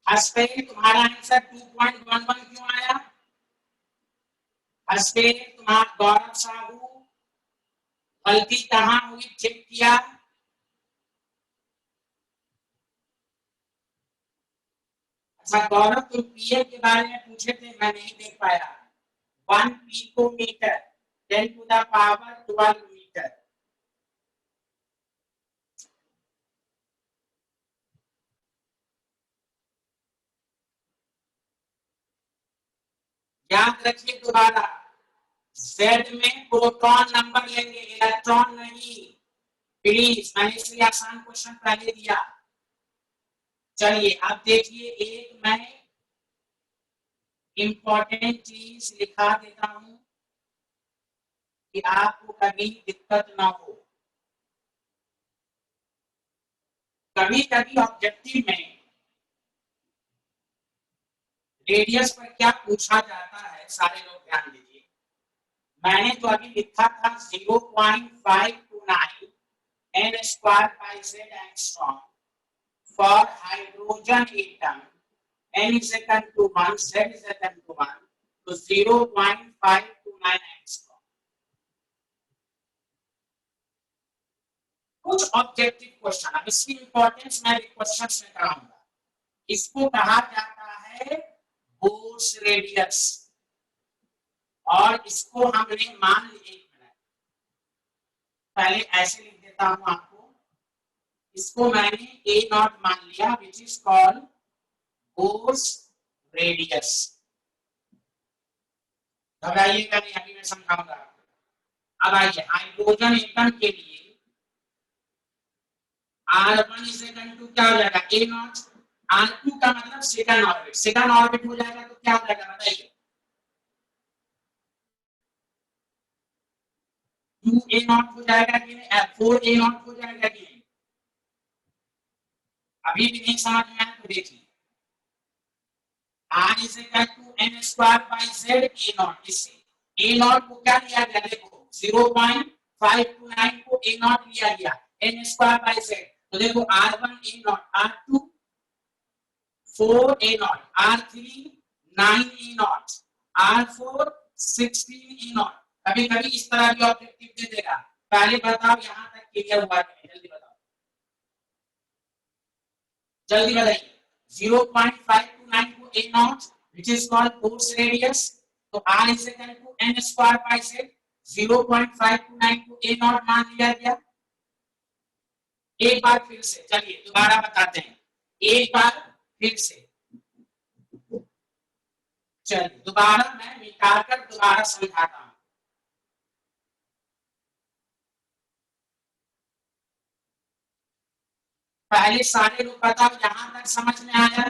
हंसते तुम्हारा आंसर 2.11 क्यों आया? हंसते तुम्हारा गौरव साहू गलती कहाँ हुई चेक किया? अच्छा गौरव तुम पीए के बारे में पूछे थे, मैं नहीं देख पाया। 1 picometre 10 to the power 12 metre. याद रखिए दोबारा, जेड में प्रोटॉन नंबर लेंगे, इलेक्ट्रॉन नहीं। प्लीज, मैंने इसलिए आसान क्वेश्चन पहले दिया। चलिए अब देखिए, एक मैं इंपॉर्टेंट चीज लिखा देता हूं कि आपको कभी दिक्कत ना हो। कभी कभी ऑब्जेक्टिव में रेडियस पर क्या पूछा जाता है, सारे लोग ध्यान दीजिए। मैंने तो अभी लिखा था 0.529 n square by z angstrom for hydrogen atom, n is equal to 1, z is equal to 1, तो 0.529 एंगस्ट्रॉम। कुछ ऑब्जेक्टिव क्वेश्चन, अब इसकी इंपॉर्टेंस मैं क्वेश्चन में कराऊंगा। इसको कहा जाता है बोर्स रेडियस, और इसको हमने मान लिया, 1 मिनट पहले ऐसे लिख देता हूं आपको, इसको मैंने ए नॉट मान लिया, which is called Bohr's radius. घबराइएगा नहीं, अभी मैं समझाऊंगा। अब आइए हाइड्रोजन एटम के लिए R1 इज इक्वल टू क्या हो जाएगा ए नॉट, R2 का मतलब सेकंड ऑर्बिट, सेकंड ऑर्बिट हो जाएगा तो क्या हो जाएगा बताइए, 2 ए नॉट हो जाएगा कि नहीं, 4 ए नॉट हो जाएगा कि नहीं? अभी भी नहीं समझ में आया तो देखिए, r is equal to n square by z a naught. इससे a नॉट को क्या लिया गया, देखो 0.529 को a नॉट लिया गया, n स्क्वायर बाई z। तो देखो r1 a not, r2 4 a not, r3 9 a not, r4 16 a not. कभी कभी इस तरह की ऑब्जेक्टिव दे देगा। पहले बताओ यहां तक क्लियर हुआ है, जल्दी बताओ, जल्दी बताइए। 0.529 को a not which is called force radius, तो r is equal to n square by z। 0.529 को a नॉट मान लिया गया। एक बार फिर से चलिए दोबारा बताते हैं, एक बार फिर से, चलिए दोबारा मैं मिटाकर दोबारा समझाता हूं। पहले सारे लोग बताओ यहां तक समझ में आया,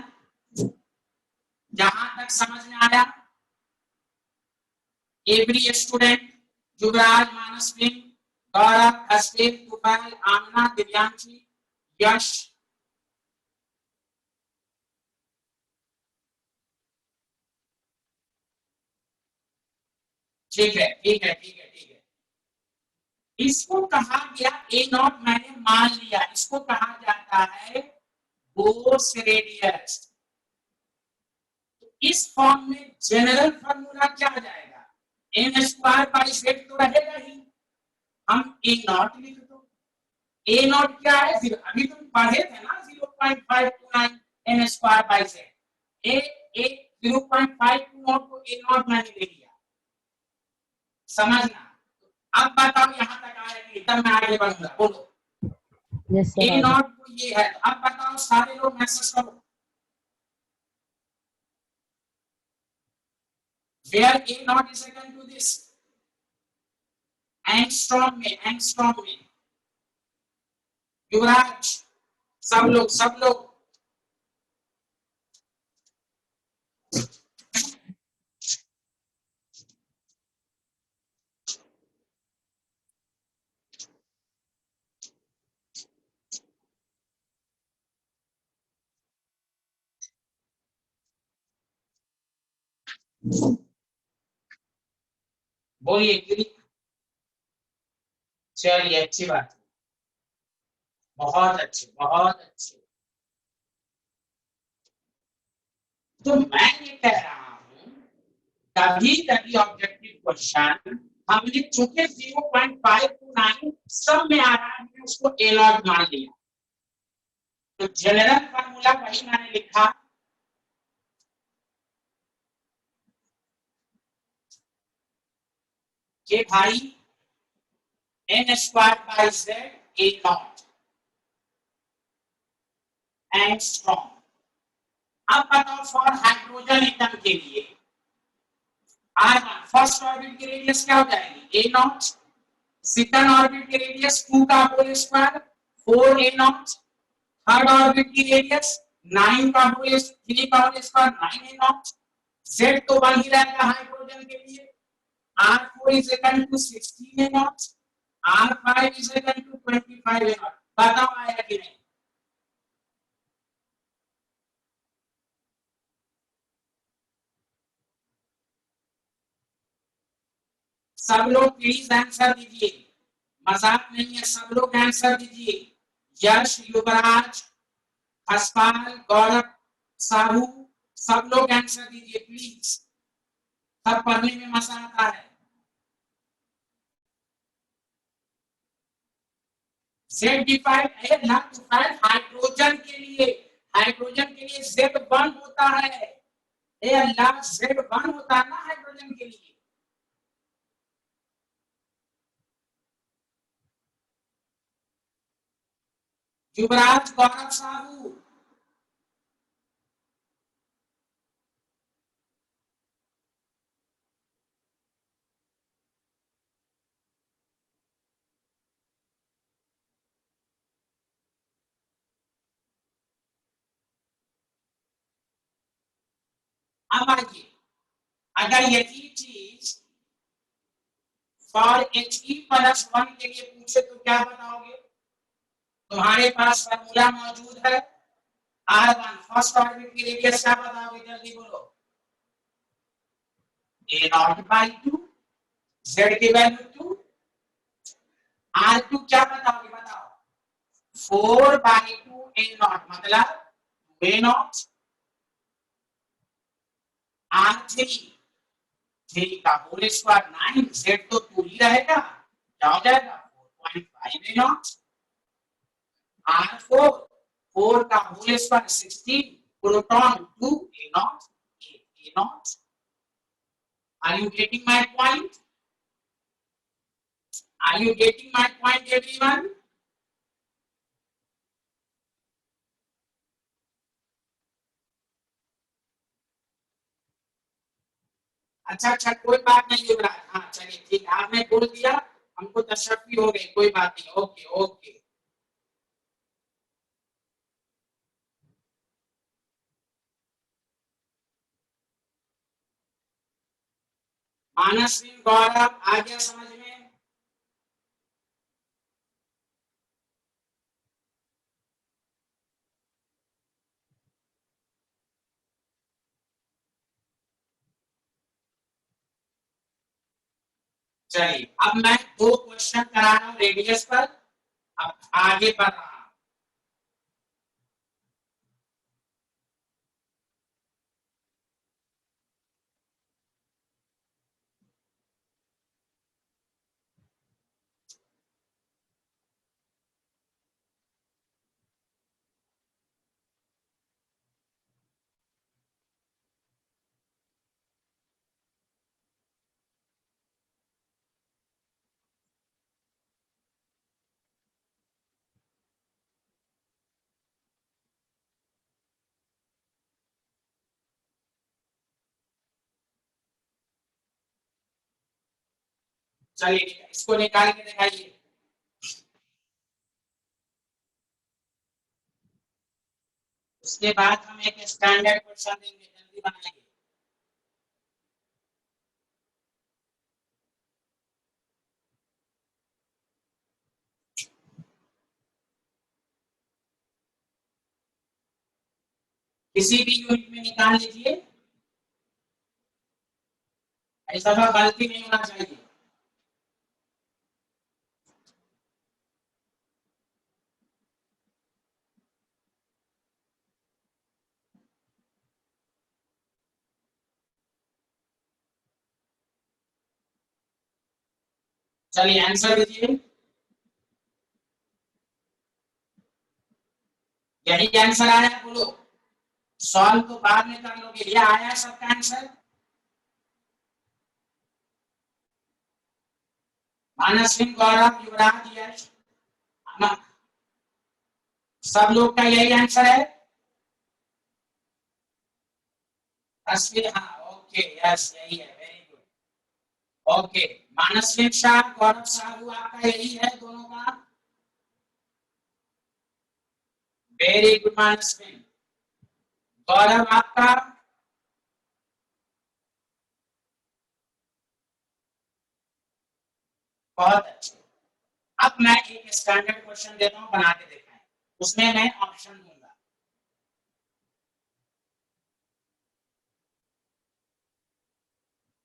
जहां तक समझ में आया एवरी स्टूडेंट, युवराज, मानसवीन, गौरव, हसदेव, तुफैल, आमना, दिव्यांशी, यश, ठीक है ठीक है ठीक है ठीक है। इसको कहा गया ए नॉट, मैंने मान लिया, इसको कहा जाता है बोर्स रेडियस। इस फॉर्म में जनरल फार्मूला क्या आ जाएगा, एन स्क्वायर बाई जेड तो रहेगा ही, हम ए नॉट लिख दो। ए नॉट क्या है, अभी तुम पढ़े थे ना 0.529 एन स्क्वायर बाई जेड। ए 0.529 को ए नॉट मैंने ले लिया, समझना। अब बताओ यहां तक आया कि तब मैं आगे बढ़ूंगा, बोलो। Yes, sir. ए नॉट को ये है, अब बताओ सारे लोग मैसेज करो, where a naught is equal to this, angstrom में, एंगस्ट्रॉम में, युवराज, सब लोग सब लोग, बोलिए। चलिए अच्छी बात, बहुत अच्छे बहुत अच्छे। तो मैं ये कह रहा हूं, कभी कभी ऑब्जेक्टिव क्वेश्चन हमने चूंकि 0.529 सब में आ रहा है, उसको ए नॉट मान लिया, तो जनरल फार्मूला वही मैंने लिखा कि भाई N square by Z A naught angstrom. अब बताओ फॉर हाइड्रोजन एटम के लिए R1 फर्स्ट ऑर्बिट की रेडियस क्या हो जाएगी, ए नॉट। सेकंड ऑर्बिट की रेडियस 2 का whole square 4 A naught. Third orbit की रेडियस 9 का होल 3 का whole square 9 A naught. Z तो 1 ही रहेगा हाइड्रोजन के लिए। R4 is equal to 16 A not, R5 is equal to 25 A not. बताओ आया कि नहीं, सब लोग प्लीज आंसर दीजिए, मजाक नहीं है, सब लोग आंसर दीजिए। यश, युवराज, हसपाल, गौरव, साहू, सब लोग आंसर दीजिए प्लीज, सब पढ़ने में मजा आता है। जेड डिफाइंड है ना, हाइड्रोजन के लिए, हाइड्रोजन के लिए जेड वन होता है, ए अल्लाह जेड वन होता है ना हाइड्रोजन के लिए। युवराज, गौरव, साहू, अब आइए, अगर यही चीज फॉर He+1 के लिए पूछे तो क्या बताओगे, तुम्हारे पास फॉर्मूला मौजूद है, R1 फर्स्ट ऑर्बिट की रेडियस क्या बताओगे, जल्दी बोलो। a0/2, z की वैल्यू 2, R2 क्या बताओगे, बताओ। 4/2 a0 मतलब a0, R3 3 का होल स्क्वायर 9, z तो 2 ही रहेगा, क्या हो जाएगा 4.5 a0, R4 4 का whole square 16, proton 2 a0 a0। Are you getting my point? Are you getting my point, everyone? अच्छा अच्छा, कोई बात नहीं युवराज, हाँ चलिए ठीक है, आपने बोल दिया, हमको तशक्की हो गई, कोई बात नहीं, ओके ओके। मानस सिंह, गौरव, आ गया समझ में? चलिए अब मैं 2 क्वेश्चन करा रहा हूं रेडियस पर, अब आगे बढ़ रहा हूं। चलिए इसको निकाल के दिखाइए। उसके बाद हम एक स्टैंडर्ड क्वेश्चन देंगे, जल्दी बनाइए। किसी भी यूनिट में निकाल लीजिए, ऐसा गलती नहीं होना चाहिए। चलिए आंसर दीजिए। यही आंसर आया, बोलो। सॉल्व तो बाद में कर लोगे, ये आया सबका आंसर। मानस सिंह, गौरव, युवराज, यश, सब लोग का यही आंसर है। अश्विन, हाँ ओके, यस यही है, वेरी गुड। ओके, मानस सिंह शाह, गौरव साहू, आपका यही है दोनों का। वेरी गुड मानस सिंह। गौरव आपका। बहुत अच्छे। अब मैं एक स्टैंडर्ड क्वेश्चन देता हूं, बना के दिखाएं, उसमें मैं ऑप्शन दूंगा।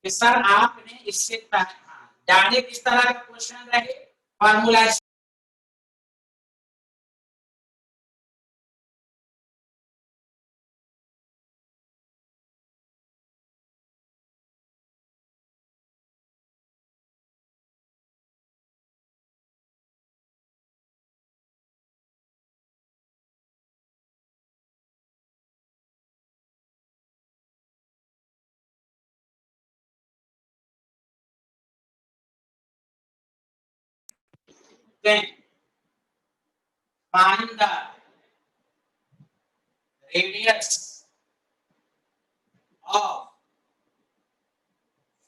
कि सर आपने इससे डायरेक्ट इस तरह का क्वेश्चन रहे, formula find the radius of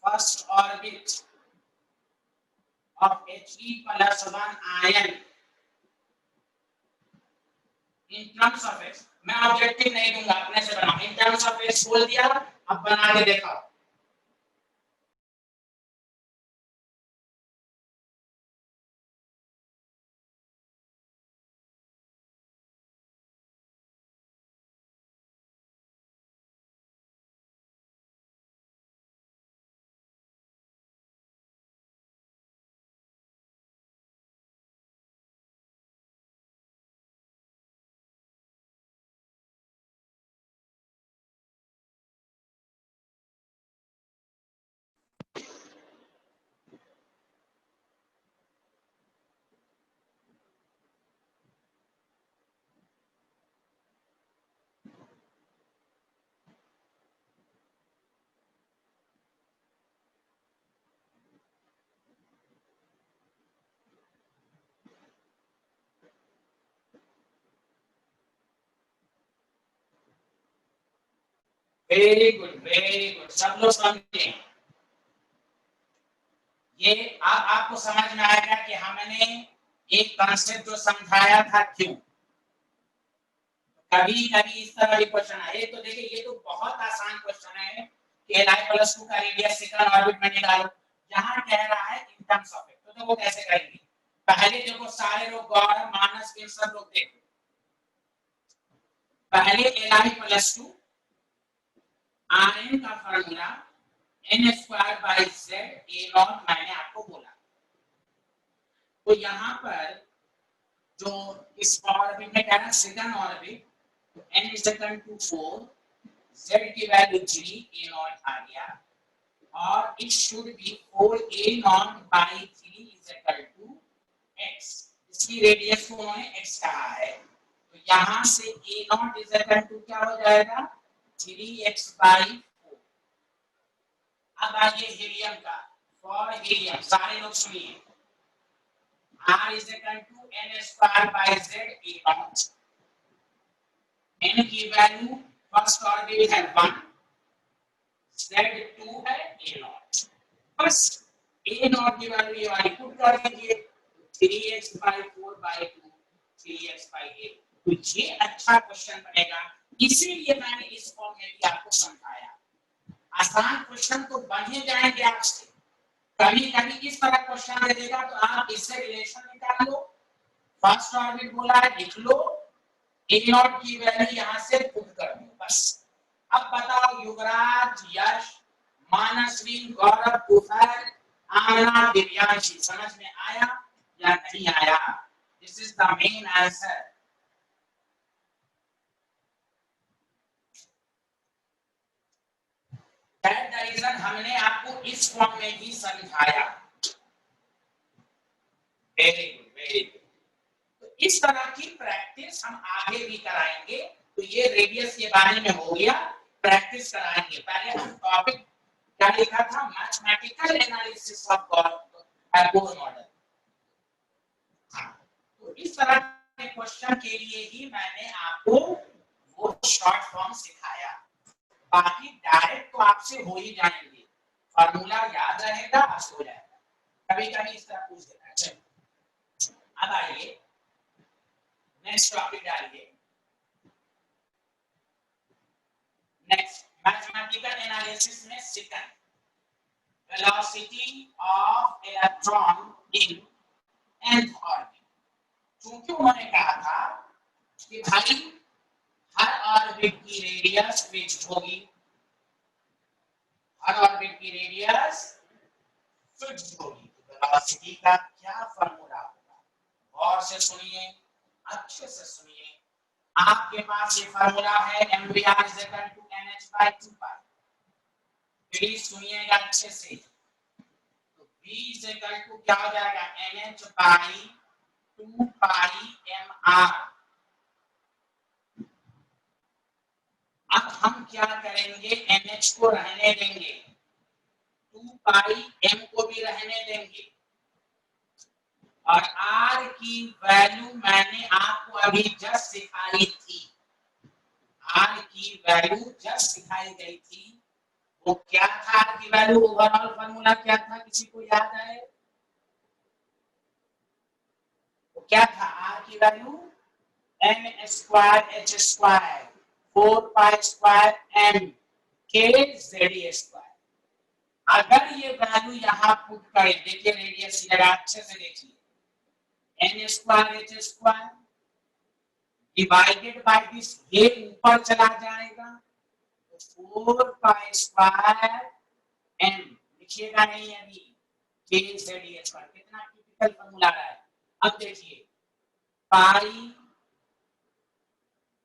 first orbit of He+1 ion in terms of x। मैं ऑब्जेक्टिव नहीं दूंगा, अपने से बनाओ। इन टर्म्स ऑफ x बोल दिया, अब बना के देखा। वेरी गुड वेरी गुड, सब लोग समझे। ये आपको समझ में आएगा कि हमने एक कंसेप्ट जो समझाया था क्यों। कभी कभी इस तरह के क्वेश्चन आए तो देखिए ये तो बहुत आसान क्वेश्चन है कि Li+2 का रेडियस सेकंड ऑर्बिट में निकालो। यहाँ कह रहा है इन टर्म्स ऑफ इट, तो देखो कैसे करेंगे। पहले देखो सारे लोग गौरव मानस के सब लोग देखो, पहले Li+2 Rn का फार्मूला n² / z A0 मैंने आपको बोला। तो यहाँ पर जो इस ऑर्बिट में कह रहा है सेकंड ऑर्बिट, तो n = 4, z की वैल्यू 3, A0 आ गया, और it should be 4A0/3 = x। इसकी रेडियस को उन्होंने x कहा है, तो यहाँ से A0 क्या हो जाएगा 3x/4। अब आइए हीलियम का, फॉर हीलियम सारे लोग सुनिए, R = n² / z A0। n की वैल्यू फर्स्ट ऑर्बिट है 1, z2 है A0, बस A0 की वैल्यू ये वाली पुट कर दीजिए, 3x/4/2 3x/8। तो ये अच्छा क्वेश्चन बनेगा, इसीलिए मैंने इस फॉर्म में भी आपको समझाया। आसान क्वेश्चन तो बन ही जाएंगे आपसे, कभी कभी इस तरह क्वेश्चन दे देगा तो आप इससे रिलेशन निकाल लो, फर्स्ट ऑर्बिट बोला है लिख लो, A0 की वैल्यू यहां से पुट कर दो बस। अब बताओ युवराज, यश, मानसवी, गौरव, तुषार, आमना, दिव्यांशी, समझ में आया या नहीं आया? This is the main answer. That the reason हमने आपको इस फॉर्म में ही समझाया। Very good very good. तो इस तरह की प्रैक्टिस हम आगे भी कराएंगे। तो ये रेडियस के बारे में हो गया, प्रैक्टिस कराएंगे। पहले हम टॉपिक क्या लिखा था, mathematical analysis of Bohr model. तो इस तरह के क्वेश्चन के लिए ही मैंने आपको वो शॉर्ट फॉर्म सिखाया, बाकी डायरेक्ट तो आपसे हो ही जाएंगे, फार्मूला याद रहेगा, बस हो जाएगा। कभी कभी इस तरह पूछ देना है। अब आइए नेक्स्ट टॉपिक डालिए। नेक्स्ट मैथमेटिकल एनालिसिस में second, velocity of electron in nth orbit. क्योंकि उन्होंने कहा था कि भाई हर ऑर्बिट की रेडियस फिक्स्ड होगी, हर ऑर्बिट की रेडियस फिक्स्ड होगी, तो वेलोसिटी का क्या फार्मूला होगा? गौर से सुनिए, अच्छे से सुनिए। आपके पास ये फार्मूला है mvr = nh/2π। प्लीज सुनिएगा अच्छे से। तो v क्या हो जाएगा nh/2πmr। अब हम क्या करेंगे, nh को रहने देंगे, 2πm को भी रहने देंगे, और r की वैल्यू मैंने आपको अभी जस्ट सिखाई थी। r की वैल्यू जस्ट सिखाई गई थी, वो क्या था? r की वैल्यू ओवरऑल फार्मूला क्या था, किसी को याद है? वो क्या था? r की value n² h² 4π² m k z² अगर ये वैल्यू यहाँ पुट करें, देखिए रेडियस की जगह अच्छे से देखिए, n² h² divided by this, ये ऊपर चला जाएगा, तो 4π² m लिखिएगा नहीं अभी, k z² कितना टिपिकल फार्मूला है। अब देखिए पाई,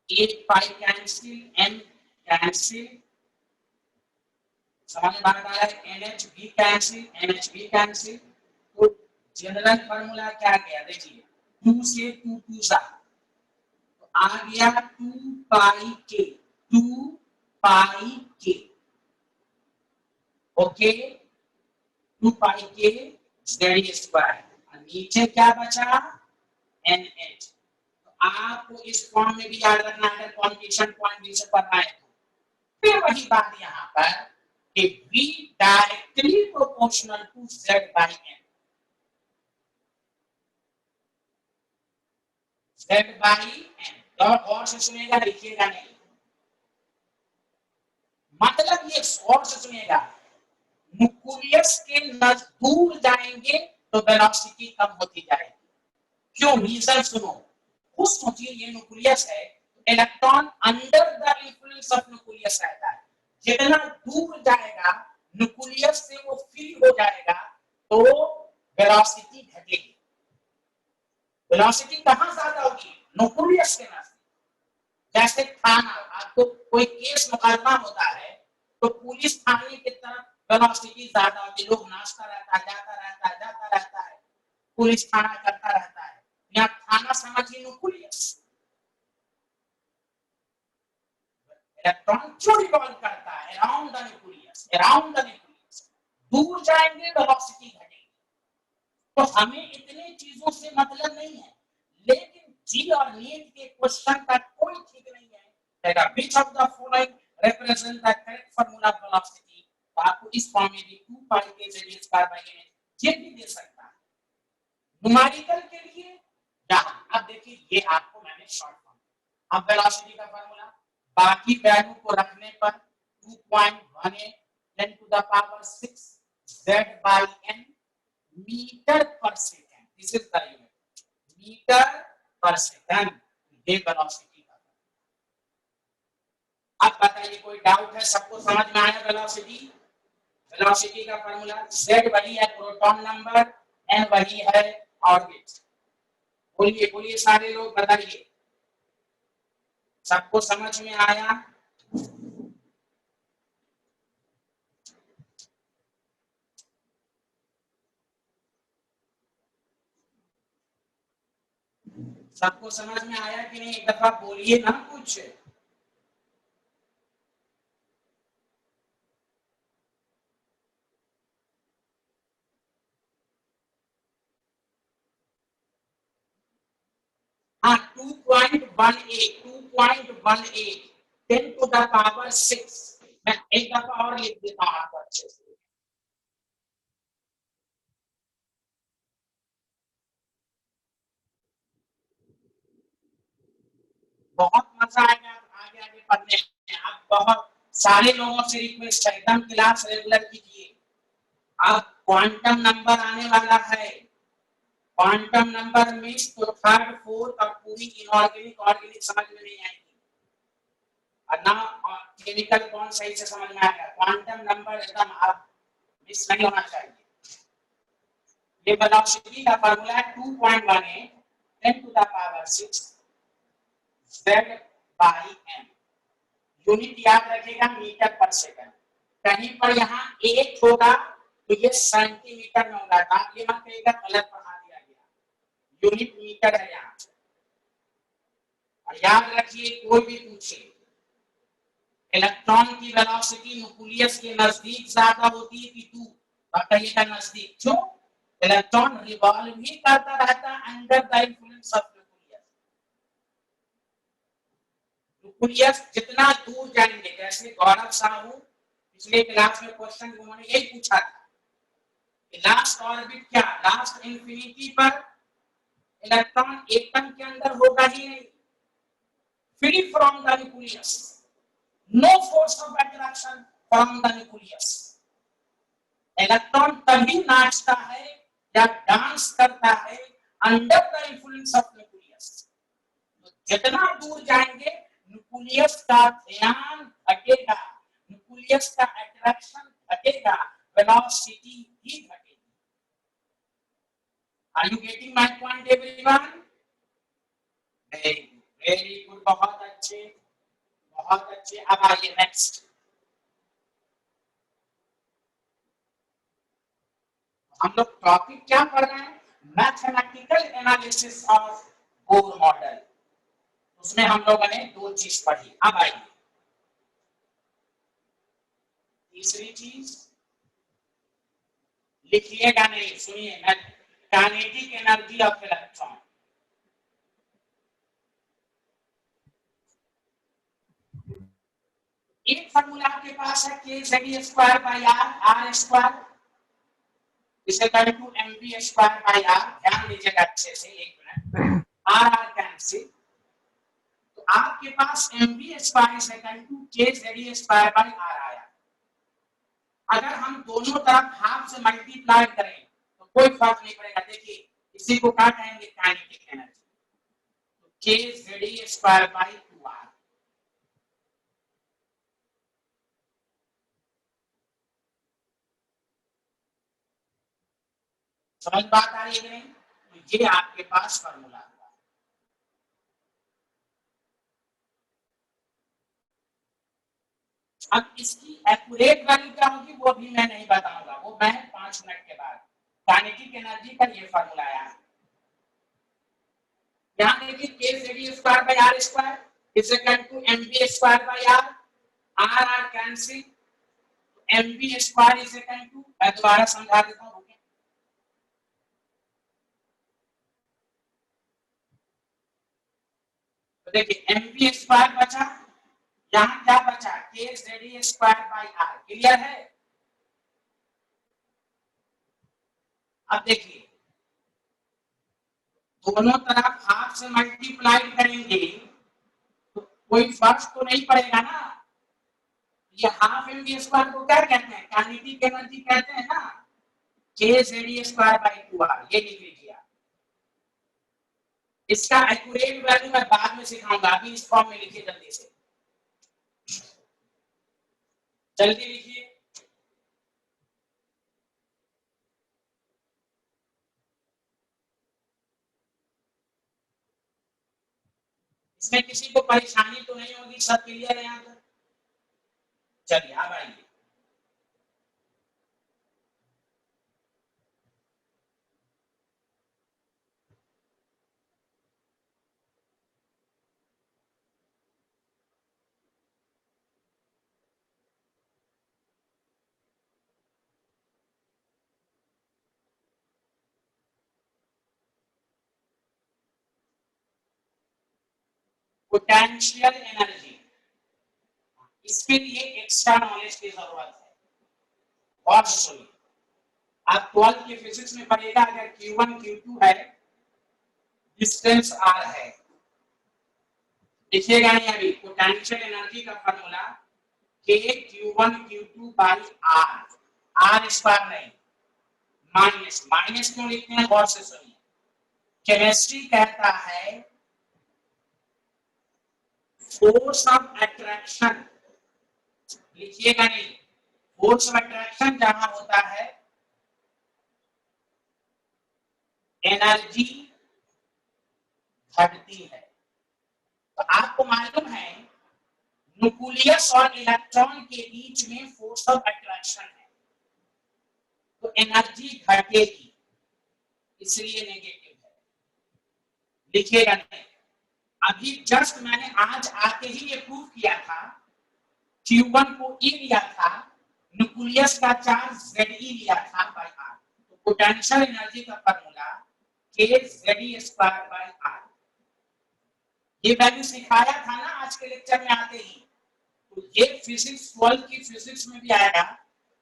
एक पाई कैंसिल, m कैंसिल, समझ में आ रहा है, NH भी कैंसिल, NH भी कैंसिल, तो जनरल फार्मूला क्या गया देखिए, 2 से 2 2 सा तो आ गया 2πk, 2πk, okay, 2πk z²। और नीचे क्या बचा, NH। तो आपको इस फॉर्म में भी याद रखना है, कंडीशन पॉइंट से पढ़ना है तो फिर वही बात यहाँ पर कि V directly proportional to Z by N, Z by N। और से सुनेगा, लिखिएगा नहीं, मतलब ये और से सुनेगा, न्यूक्लियस के दूर जाएंगे तो वेलोसिटी कम होती जाएगी। क्यों? रीजन सुनो, खुद सोचिए, ये न्यूक्लियस है, electron under the influence of nucleus रहता है, जितना दूर जाएगा न्यूक्लियस से वो फ्री हो जाएगा तो वेलोसिटी घटेगी। वेलोसिटी कहां ज्यादा होगी? न्यूक्लियस के नजदीक। जैसे थाना, आपको कोई केस मुकदमा होता है तो पुलिस थाने की तरफ वेलोसिटी ज्यादा होती है, लोग नाचता रहता है, जाता रहता है, पुलिस थाना करता रहता है। यहाँ थाना समझिए न्यूक्लियस। इलेक्ट्रॉन क्यों रिवॉल्व करता है around the nucleus, around the nucleus. दूर जाएंगे वेलोसिटी घटेगी। तो हमें इतने चीजों से मतलब नहीं है, लेकिन जी और नीट के क्वेश्चन का कोई ठीक नहीं है। Which of the following represent the correct formula of velocity? तो आपको इस फॉर्म में भी 2 पाई के रेडियस बार बाई एन ये भी दे सकता है न्यूमेरिकल के लिए। यहाँ अब देखिए, ये आपको मैंने शॉर्ट फॉर्म, अब वेलोसिटी का फार्मूला, बाकी वैल्यू को रखने पर 2.18 10 to the power 6 z by n metre per second. This is the unit, metre per second, ये वेलोसिटी का। अब बताइए, कोई डाउट है? सबको समझ में आया वेलोसिटी? वेलोसिटी का फार्मूला, z वही है प्रोटॉन नंबर, n वही है ऑर्बिट। बोलिए बोलिए सारे लोग, बताइए, सबको समझ में आया? सबको समझ में आया कि नहीं? एक दफा बोलिए ना कुछ। हाँ, 2.18 10 to the power 6। मैं एक दफा और लिख देता हूँ आपको अच्छे से। बहुत मजा आएगा आगे आगे पढ़ने में। आप बहुत सारे लोगों से रिक्वेस्ट है, एकदम क्लास रेगुलर कीजिए। अब क्वांटम नंबर आने वाला है, क्वांटम नंबर में तो थर्ड फोर्थ और पूरी इनऑर्गेनिक ऑर्गेनिक समझ में नहीं आएगी, और ना केमिकल बॉन्ड सही से समझ में आएगा। क्वांटम नंबर एकदम आप मिस नहीं होना चाहिए। ये वेलोसिटी का फार्मूला है 2.18 10 to the power 6 z by n। Unit याद रखिएगा, मीटर पर सेकंड। कहीं पर यहाँ 1 होगा तो ये सेंटीमीटर में होगा, आप ये मत कहिएगा गलत पढ़ा दिया गया, यूनिट मीटर है यहाँ। और याद रखिए, कोई भी पूछे, इलेक्ट्रॉन की वेलोसिटी न्यूक्लियस के नजदीक ज्यादा होती है कि दूर? बताइएगा नजदीक। क्यों? इलेक्ट्रॉन रिवॉल्व ही करता रहता है under the influence of nucleus. Nucleus जितना दूर जाएंगे, जैसे गौरव साहू पिछले क्लास में क्वेश्चन उन्होंने यही पूछा था, लास्ट ऑर्बिट क्या, लास्ट इंफिनिटी पर इलेक्ट्रॉन एटम के अंदर होगा ही नहीं, free from the nucleus, no force of attraction from the nucleus. Electron तभी नाचता है या डांस करता है under the influence of nucleus. जितना दूर जाएंगे न्यूक्लियस का ध्यान घटेगा, न्यूक्लियस का अट्रैक्शन घटेगा, वेलोसिटी भी घटेगी। Are you getting my point everyone? Very good, बहुत अच्छे, बहुत अच्छे। अब आइए नेक्स्ट। हम लोग टॉपिक क्या पढ़ रहे हैं? Mathematical analysis of Bohr model. उसमें हम लोगों ने 2 चीज पढ़ी। अब आइए तीसरी चीज, लिखिएगा नहीं, सुनिए, काइनेटिक एनर्जी ऑफ इलेक्ट्रॉन। एक फार्मूला आपके पास है के Z square by are, r square इसे equal to M B square by r. ध्यान दीजिएगा अच्छे से, एक मिनट, आर आर कैंसिल, तो आपके पास एम बी स्क्वायर इसे इक्वल टू के जेड स्क्वायर बाई आर आया। अगर हम दोनों तरफ हाफ से मल्टीप्लाई करें तो कोई फर्क नहीं पड़ेगा। देखिए इसी को क्या कहेंगे, काइनेटिक एनर्जी, तो के जेड स्क्वायर बाई 2r। समझ बात आ रही है कि नहीं? तो ये आपके पास फॉर्मूला है। अब इसकी एक्यूरेट वैल्यू क्या होगी वो भी मैं नहीं बताऊंगा, वो मैं 5 मिनट के बाद। काइनेटिक एनर्जी का ये फॉर्मूला आया है। यहां देखिए K Z square by R square is equal to M B square by are, are are cancel, M B square is equal to, मैं दोबारा समझा देता हूं, तो देखिए एम बी स्क्वायर बचा, यहां क्या बचा, K Z square by R. Clear है? अब देखिए दोनों तरफ हाफ से मल्टीप्लाई करेंगे तो कोई फर्क तो नहीं पड़ेगा ना। ये हाफ एम बी स्क्वायर को क्या कहते हैं, काइनेटिक एनर्जी कहते हैं ना, के जेड स्क्वायर बाई 2r, ये लिख लीजिए। इसका एक्यूरेट वैल्यू मैं बाद में सिखाऊंगा, अभी इस फॉर्म में लिखिए जल्दी से, जल्दी लिखिए। इसमें किसी को परेशानी तो नहीं होगी, सब क्लियर है यहाँ तक? चलिए अब आइए, पोटेंशियल एनर्जी, इसके लिए एक्स्ट्रा नॉलेज की जरूरत है। और सुनिए, आप 12th की फिजिक्स में पढ़ेगा, अगर Q1 Q2 है, डिस्टेंस r है, लिखिएगा नहीं अभी, पोटेंशियल एनर्जी का फॉर्मूला के Q1 Q2 by r, r square नहीं, माइनस, माइनस क्यों लिखते हैं गौर से सुनिए। केमिस्ट्री कहता है फोर्स ऑफ अट्रैक्शन, लिखिएगा नहीं, फोर्स ऑफ अट्रैक्शन जहां होता है एनर्जी घटती है। तो आपको मालूम है न्यूक्लियस और इलेक्ट्रॉन के बीच में फोर्स ऑफ अट्रैक्शन है, तो एनर्जी घटेगी, इसलिए नेगेटिव है, लिखिएगा नहीं। अभी जस्ट मैंने आज आके ही ये प्रूव किया था, Q1 को E लिया था, न्यूक्लियस का चार्ज Ze लिया था बाई R, तो पोटेंशियल एनर्जी का फार्मूला के Ze स्क्वायर बाई R। ये वैल्यू सिखाया था ना आज के लेक्चर में आते ही, तो ये फिजिक्स 12 की फिजिक्स में भी आएगा।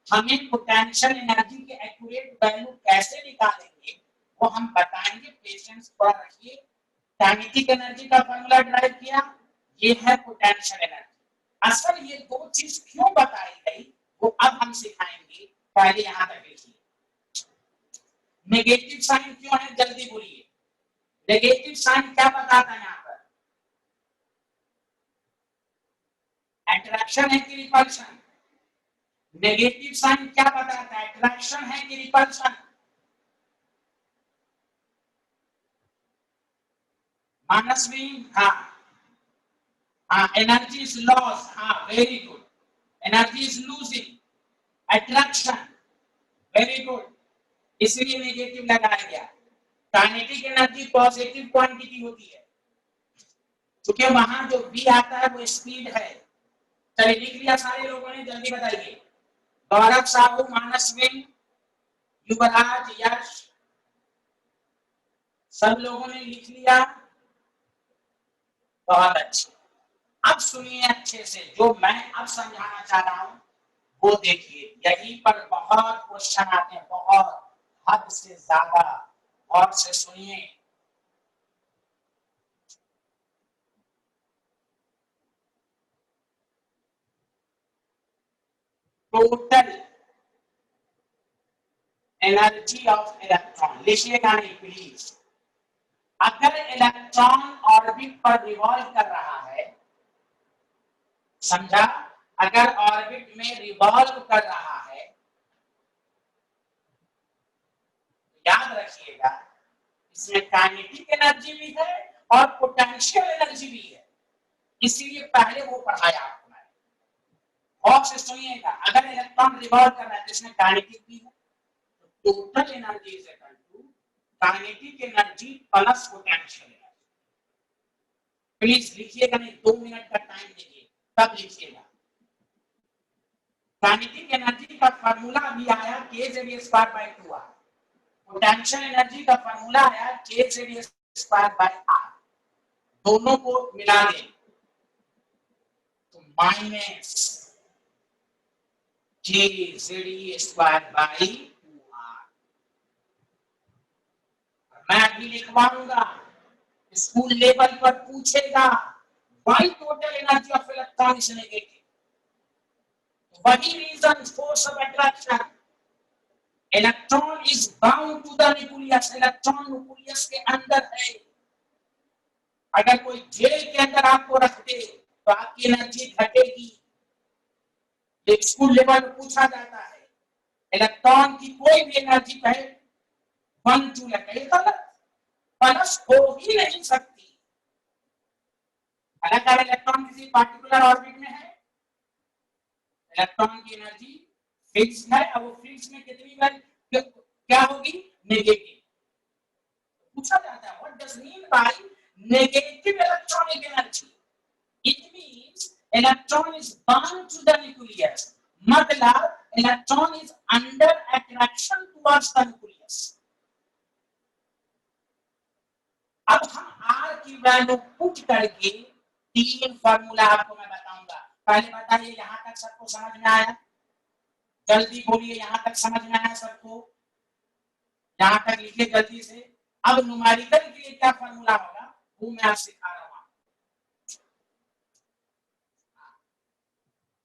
हमें पोटेंशियल एनर्जी के एक्यूरेट वैल्यू कैसे निकालेंगे वो हम बताएंगे, पेशेंस थोड़ा रखिए। काइनेटिक एनर्जी का फार्मूला ड्राइव किया, ये है पोटेंशियल एनर्जी। असल ये दो चीज क्यों बताई गई वो अब हम सिखाएंगे, पहले यहां तक देखिए। नेगेटिव साइन क्यों है, जल्दी बोलिए। नेगेटिव साइन क्या बताता है यहाँ पर, अट्रैक्शन है कि रिपल्शन? नेगेटिव साइन क्या बताता है, अट्रैक्शन है कि रिपल्शन? माइनस में, हाँ हाँ, एनर्जी इज लॉस, हाँ very good, energy is losing, attraction, very good, इसलिए नेगेटिव लगाया गया। काइनेटिक एनर्जी पॉजिटिव क्वांटिटी होती है, क्योंकि वहां जो V आता है वो स्पीड है। चलिए लिख लिया सारे लोगों ने, जल्दी बताइए। गौरव साहू, मानस विन, युवराज, यश, सब लोगों ने लिख लिया, बहुत अच्छे। अब सुनिए अच्छे से, जो मैं अब समझाना चाह रहा हूं वो देखिए, यहीं पर बहुत क्वेश्चन आते हैं, बहुत हद से ज्यादा। और से सुनिए, टोटल एनर्जी ऑफ इलेक्ट्रॉन, लिखिएगा नहीं प्लीज। अगर इलेक्ट्रॉन ऑर्बिट पर रिवॉल्व कर रहा है, समझा, अगर ऑर्बिट में रिवॉल्व कर रहा है, याद रखिएगा इसमें काइनेटिक एनर्जी भी है और पोटेंशियल एनर्जी भी है, इसीलिए पहले वो पढ़ाया आपको मैंने। और से सुनिएगा, अगर इलेक्ट्रॉन रिवॉल्व कर रहा है तो इसमें काइनेटिक भी है, तो total energy is equal to kinetic energy plus potential energy. Please लिखिएगा नहीं, 2 मिनट का टाइम दीजिए तब लिखिएगा। काइनेटिक एनर्जी का फार्मूला अभी आया k/2r, पोटेंशियल एनर्जी का फार्मूला आया k/2r, दोनों को मिला दें तो माइनस k/2r। मैं अभी लिखवाऊंगा, स्कूल लेवल पर पूछेगा why total energy of electron is negative, वही reason, force of attraction. Electron is bound to the nucleus, electron nucleus के अंदर है। अगर कोई जेल के अंदर आपको रख दे तो आपकी एनर्जी घटेगी। एक स्कूल लेवल पर पूछा जाता है, इलेक्ट्रॉन की कोई भी एनर्जी कहे 1 जूल है, गलत, प्लस हो ही नहीं सकती। अगर इलेक्ट्रॉन किसी पार्टिकुलर ऑर्बिट में है, इलेक्ट्रॉन की एनर्जी फिक्स है, अब वो फिक्स में कितनी वैल्यू क्या होगी, नेगेटिव। पूछा जाता है what does mean by negative electronic energy, it means electron is bound to the nucleus, मतलब electron is under attraction towards the nucleus. अब हम आर की वैल्यू पुट करके 3 फार्मूला आपको मैं बताऊंगा। पहले बताइए यहां तक सबको समझ में आया? जल्दी बोलिए, यहां तक समझ में आया सबको? यहां तक लिखिए जल्दी से। अब न्यूमेरिकल के लिए क्या फार्मूला होगा वो मैं आपसे सिखा रहा हूं।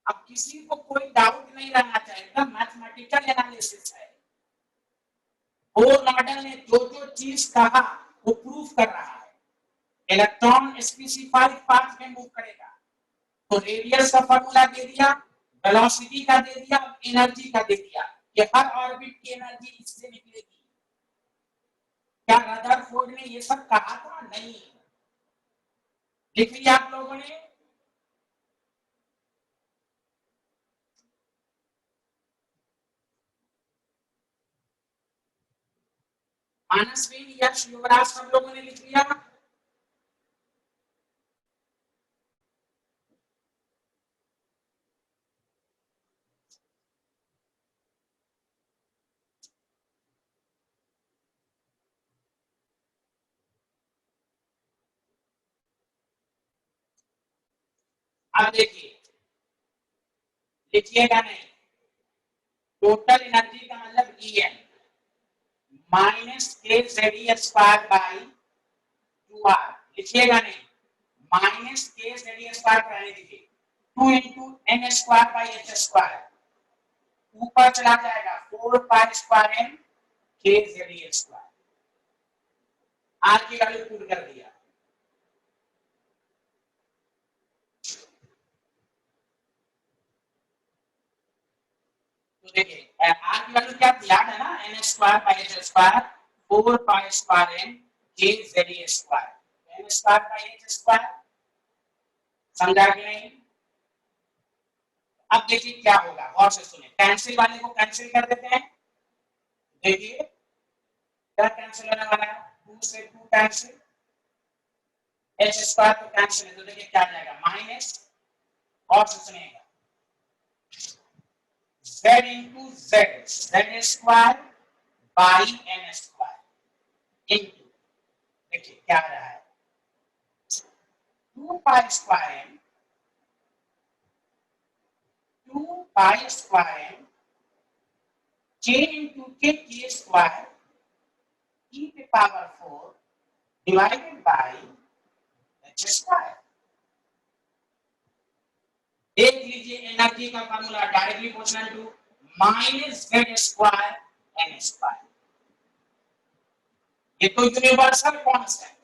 अब किसी को कोई डाउट नहीं रहना चाहिए, एकदम मैथमेटिकल एनालिसिस है। बोर मॉडल ने जो जो चीज कहा वो प्रूफ कर रहा है। इलेक्ट्रॉन स्पेसिफाइड पाथ में मूव करेगा, तो रेडियस का फार्मूला दे दिया, वेलोसिटी का दे दिया, एनर्जी का दे दिया। ये हर ऑर्बिट की एनर्जी इससे निकलेगी। क्या रदरफोर्ड ने ये सब कहा था? नहीं। लिख लिया आप लोगों ने? मानसवीन, यश, युवराज, सब लोगों ने लिख लिया? अब देखिए, लिखिएगा नहीं, टोटल एनर्जी का मतलब En minus k/2 by 2r। लिखिएगा नहीं, माइनस k/2 रहने दीजिए, 2 इंटू n² बाई h², ऊपर चला जाएगा 4π² k/2। आर की वैल्यू पुट कर दिया, तो देखिए आर की वैल्यू क्या याद है ना, n² by h², 4π² k/2, n² by h²। समझा कि नहीं? अब देखिए क्या होगा, और से सुनिए, कैंसिल वाले को कैंसिल कर देते हैं। देखिए क्या कैंसिल होने वाला है, 2 से 2 कैंसिल, h² तो कैंसिल है, तो देखिए क्या जाएगा, माइनस, और से सुनिएगा z into z, z² by n² into, देखिए क्या आ रहा है, 2π² pi square j into k square e पे power 4 divided by h square. देख लीजिए एनर्जी का formula directly proportional to minus z square n square. ये तो यूनिवर्सल कांस्टेंट है।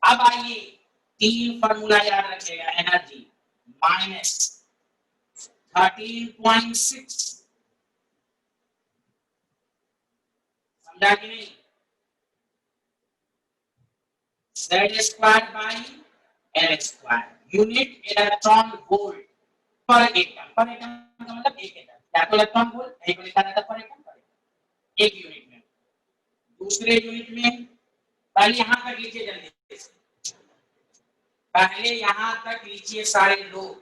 अब आइए तीन फार्मूला याद रखिएगा। एनर्जी माइनस 13.6, समझा कि नहीं? z square by l square unit electron volt per atom. पर एटम का मतलब एक एटम, या तो इलेक्ट्रॉन वोल्ट एक लिखा रहता पर एटम, पर एटम एक यूनिट में। दूसरे यूनिट में पहले यहां तक लिखिए जल्दी से, पहले यहां तक लिखिए सारे लोग।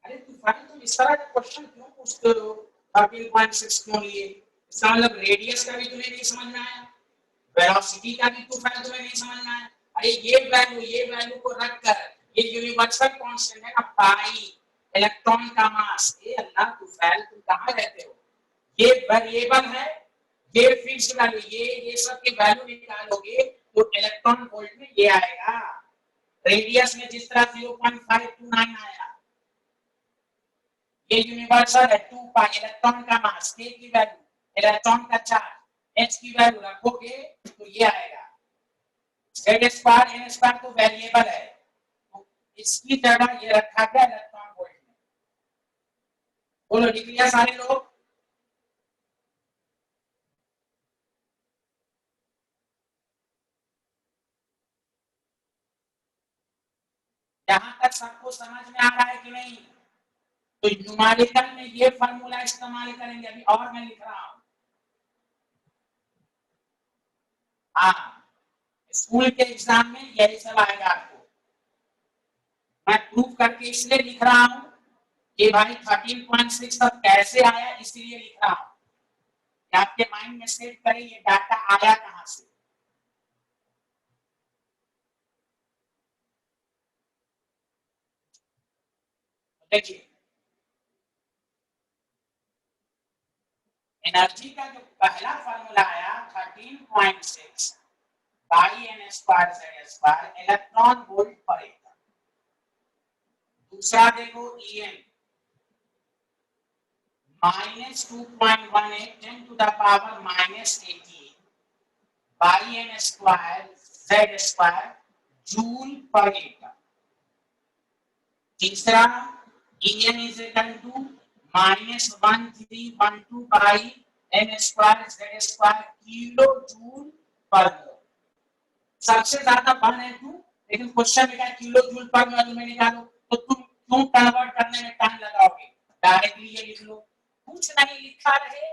अरे तूफान तुम इस तरह का क्वेश्चन क्यों पूछते हो? 13.6 क्यों लिए? इसका मतलब रेडियस का भी तुम्हें नहीं समझ में आया, वेलोसिटी का भी तूफान तुम्हें नहीं समझ में आया। अरे ये वैल्यू को रखकर, ये यूनिवर्सल कांस्टेंट है ना पाई, इलेक्ट्रॉन का मास। ये अल्लाह तूफान तुम कहां रहते हो? ये वेरिएबल है, ये फिक्स्ड वैल्यू, ये सब की वैल्यू निकालोगे तो इलेक्ट्रॉन वोल्ट में ये आएगा। रेडियस में जिस तरह 0.529 आया, ये यूनिवर्सल है। 2 पाई इलेक्ट्रॉन का मास, k की वैल्यू, इलेक्ट्रॉन का चार्ज, h की वैल्यू रखोगे तो ये आएगा। z स्क्वायर n स्क्वायर तो वेरिएबल है, तो इसकी जगह ये रखा गया इलेक्ट्रॉन वोल्ट में। बोलो लिख लिया सारे लोग? यहां तक सबको समझ में आ रहा है कि नहीं? तो न्यूमेरिकल में ये फार्मूला इस्तेमाल करेंगे। अभी और मैं लिख रहा हूं। हाँ, स्कूल के एग्जाम में यही सब आएगा आपको। मैं प्रूफ करके इसलिए लिख रहा हूं कि भाई 13.6 तक कैसे आया, इसलिए लिख रहा हूं कि आपके माइंड में सेट करें ये डाटा आया कहां से। देखिए एनर्जी का जो पहला फार्मूला आया 13.6 by n square z square electron volt per atom. दूसरा देखो En -2.18 10 to the power -18 by n square z square joule per atom. तीसरा En is equal to -1312 by n square z square kilo joule per mole. सबसे ज्यादा one है 2, लेकिन question में क्या kilo joule per मोल में निकालो, तो तुम क्यों कन्वर्ट करने में टाइम लगाओगे? डायरेक्टली ये लिख लो। कुछ नहीं लिखा रहे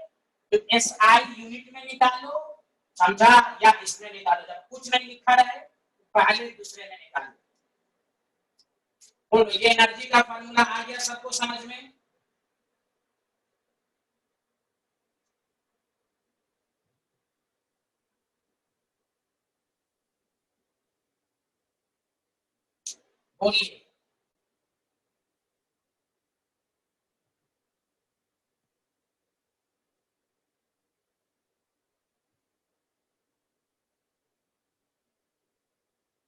तो एसआई यूनिट में निकालो, समझा? या इसमें निकालो। जब कुछ नहीं लिखा रहे तो पहले दूसरे में निकालो। बोलो ये एनर्जी का फार्मूला आ गया सबको समझ में? बोलिए।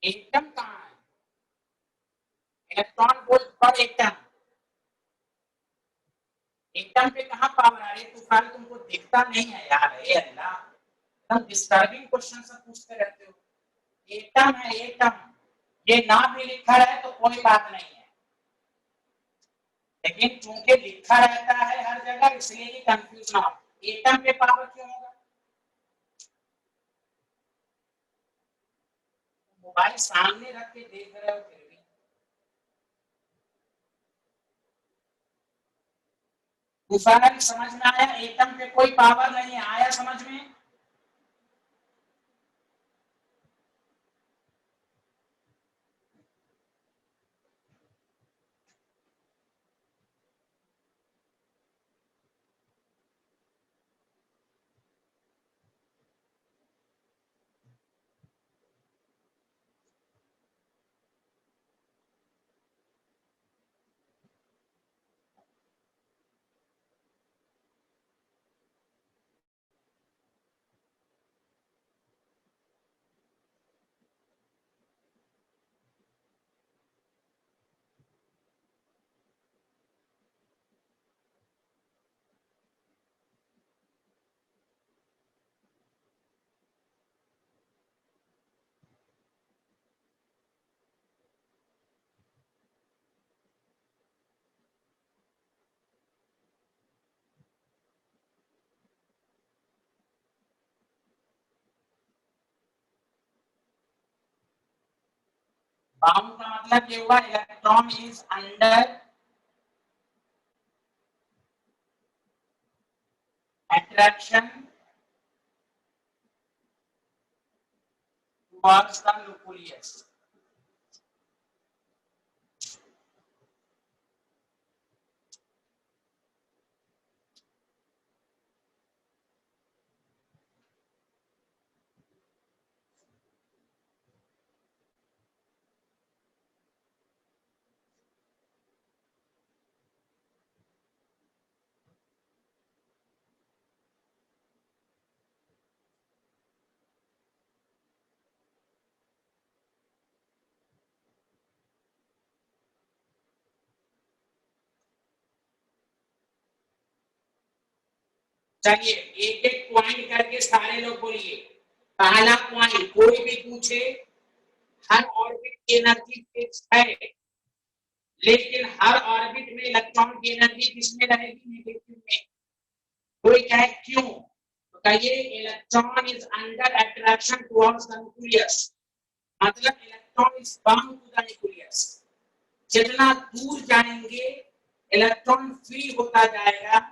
एटम कहां है? Electron volt per atom. Atom पे कहाँ पावर आ रही है? तूफान तुमको दिखता नहीं है यार, हे अल्लाह, एकदम डिस्टर्बिंग क्वेश्चन सब पूछते रहते हो। एटम है एटम, ये ना भी लिखा रहे तो कोई बात नहीं है, लेकिन चूंकि लिखा रहता है हर जगह इसलिए ही कंफ्यूज ना हो। एटम पे पावर क्यों होगा? मोबाइल सामने रख के देख रहे हो फिर भी। दूसरा भी समझ में आया, एटम पे कोई पावर नहीं है, आया समझ में? बाउंड का मतलब ये हुआ electron is under attraction towards the nucleus. चलिए एक एक पॉइंट करके सारे लोग बोलिए। पहला पॉइंट, कोई भी पूछे, हर ऑर्बिट की एनर्जी फिक्स है, लेकिन हर ऑर्बिट में इलेक्ट्रॉन की एनर्जी किसमें रहेगी? नेगेटिव में। कोई कहे क्यों, तो कहिए electron is under attraction towards the nucleus, मतलब electron is bound to the nucleus. जितना दूर जाएंगे इलेक्ट्रॉन फ्री होता जाएगा।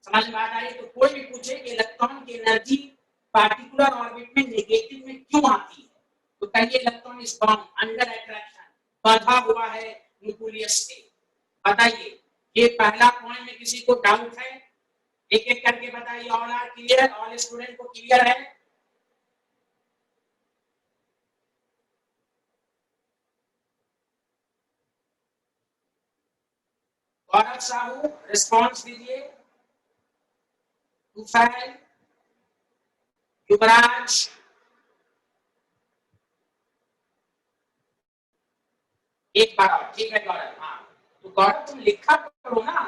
समझ में आ रही है? तो कोई भी पूछे कि इलेक्ट्रॉन की एनर्जी पार्टिकुलर ऑर्बिट में नेगेटिव में क्यों आती है, तो कहिए electron is bound under attraction, बांधा हुआ है न्यूक्लियस से। बताइए, ये पहला पॉइंट में किसी को डाउट है? एक एक करके बताइए। All are clear? All student को क्लियर है? गौरव साहू रिस्पॉन्स दीजिए। तुफैल, युवराज, एक बार और। ठीक है गौरव, हाँ तो गौरव तुम लिखा करो ना,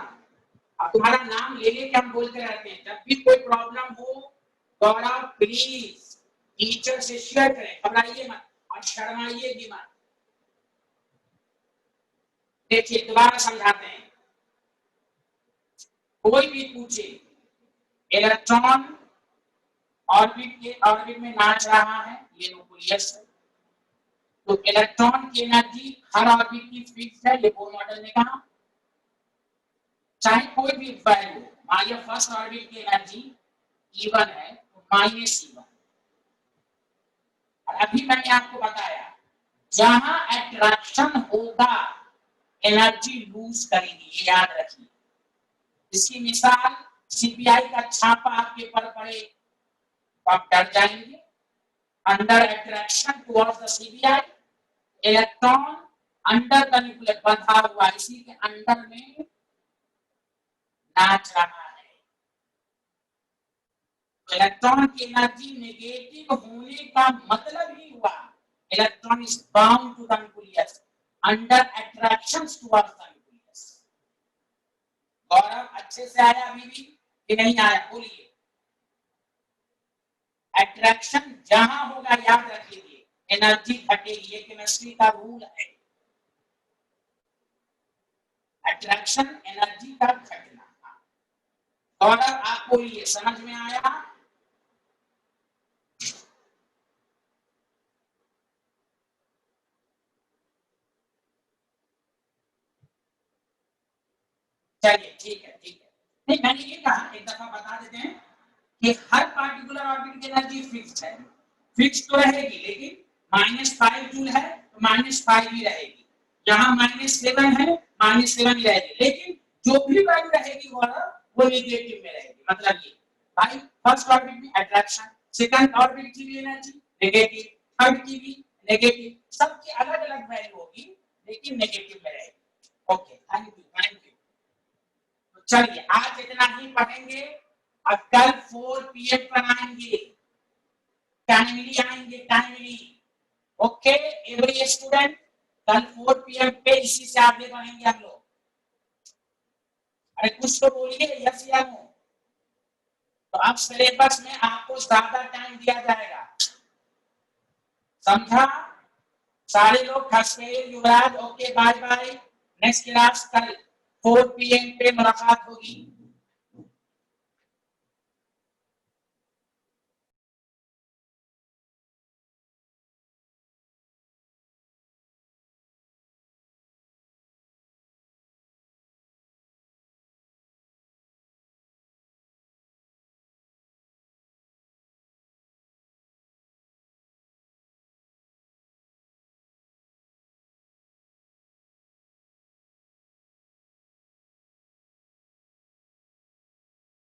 अब तुम्हारा नाम ले लेके हम बोलते रहते हैं। जब भी कोई प्रॉब्लम हो गौरव प्लीज टीचर से शेयर करें, घबराइए मत और शर्माइए भी मत। देखिए दोबारा समझाते हैं। कोई भी पूछे इलेक्ट्रॉन ऑर्बिट में नाच रहा है, ये न्यूक्लियस है, तो इलेक्ट्रॉन की एनर्जी हर ऑर्बिट की फिक्स है, ये बोर मॉडल ने कहा। चाहे कोई भी वैल्यू, मान लो फर्स्ट ऑर्बिट की एनर्जी E1 है तो -E1। और अभी मैंने आपको बताया जहां अट्रैक्शन होगा एनर्जी लूज करेगी, ये याद रखिए। इसकी मिसाल सीबीआई का छापा आपके पर पड़े तो आप डर जाएंगे। Under attraction towards the CBI, electron under the nucleus बंधा हुआ, इसी के अंडर में नाच रहा है। इलेक्ट्रॉन की एनर्जी नेगेटिव होने का मतलब ही हुआ electron is bound to the nucleus under attraction towards the nucleus. Gaurav अच्छे से आया अभी भी कि नहीं आया? बोलिए। अट्रैक्शन जहां होगा याद रख लीजिए एनर्जी घटेगी, ये केमिस्ट्री का रूल है। अट्रैक्शन एनर्जी का घटना। गौरव आप बोलिए, समझ में आया? चलिए ठीक है ठीक है। नहीं मैंने ये कहा, एक दफा बता देते हैं कि हर पार्टिकुलर ऑर्बिट की एनर्जी फिक्स है, फिक्स तो रहेगी, लेकिन -5 जूल है तो -5 ही रहेगी, यहाँ -7 है -7 ही रहेगी, लेकिन जो भी वैल्यू रहेगी वो नेगेटिव में रहेगी। मतलब ये भाई फर्स्ट ऑर्बिट में अट्रैक्शन, सेकंड ऑर्बिट की भी एनर्जी नेगेटिव, थर्ड की भी नेगेटिव, सबकी अलग अलग वैल्यू होगी लेकिन नेगेटिव में रहेगी। Okay thank you thank you. तो चलिए आज इतना ही पढ़ेंगे, अब कल 4 PM पर आएंगे, टाइमली आएंगे, टाइमली। ओके एवरी स्टूडेंट, कल 4 PM पे इसी से आगे बढ़ेंगे हम लोग। अरे कुछ तो बोलिए यस या नो। तो अब सिलेबस में आपको ज्यादा टाइम दिया जाएगा, समझा? सारे लोग खसपेल Yuvraj okay bye bye. Next class कल 4 PM पे मुलाकात होगी।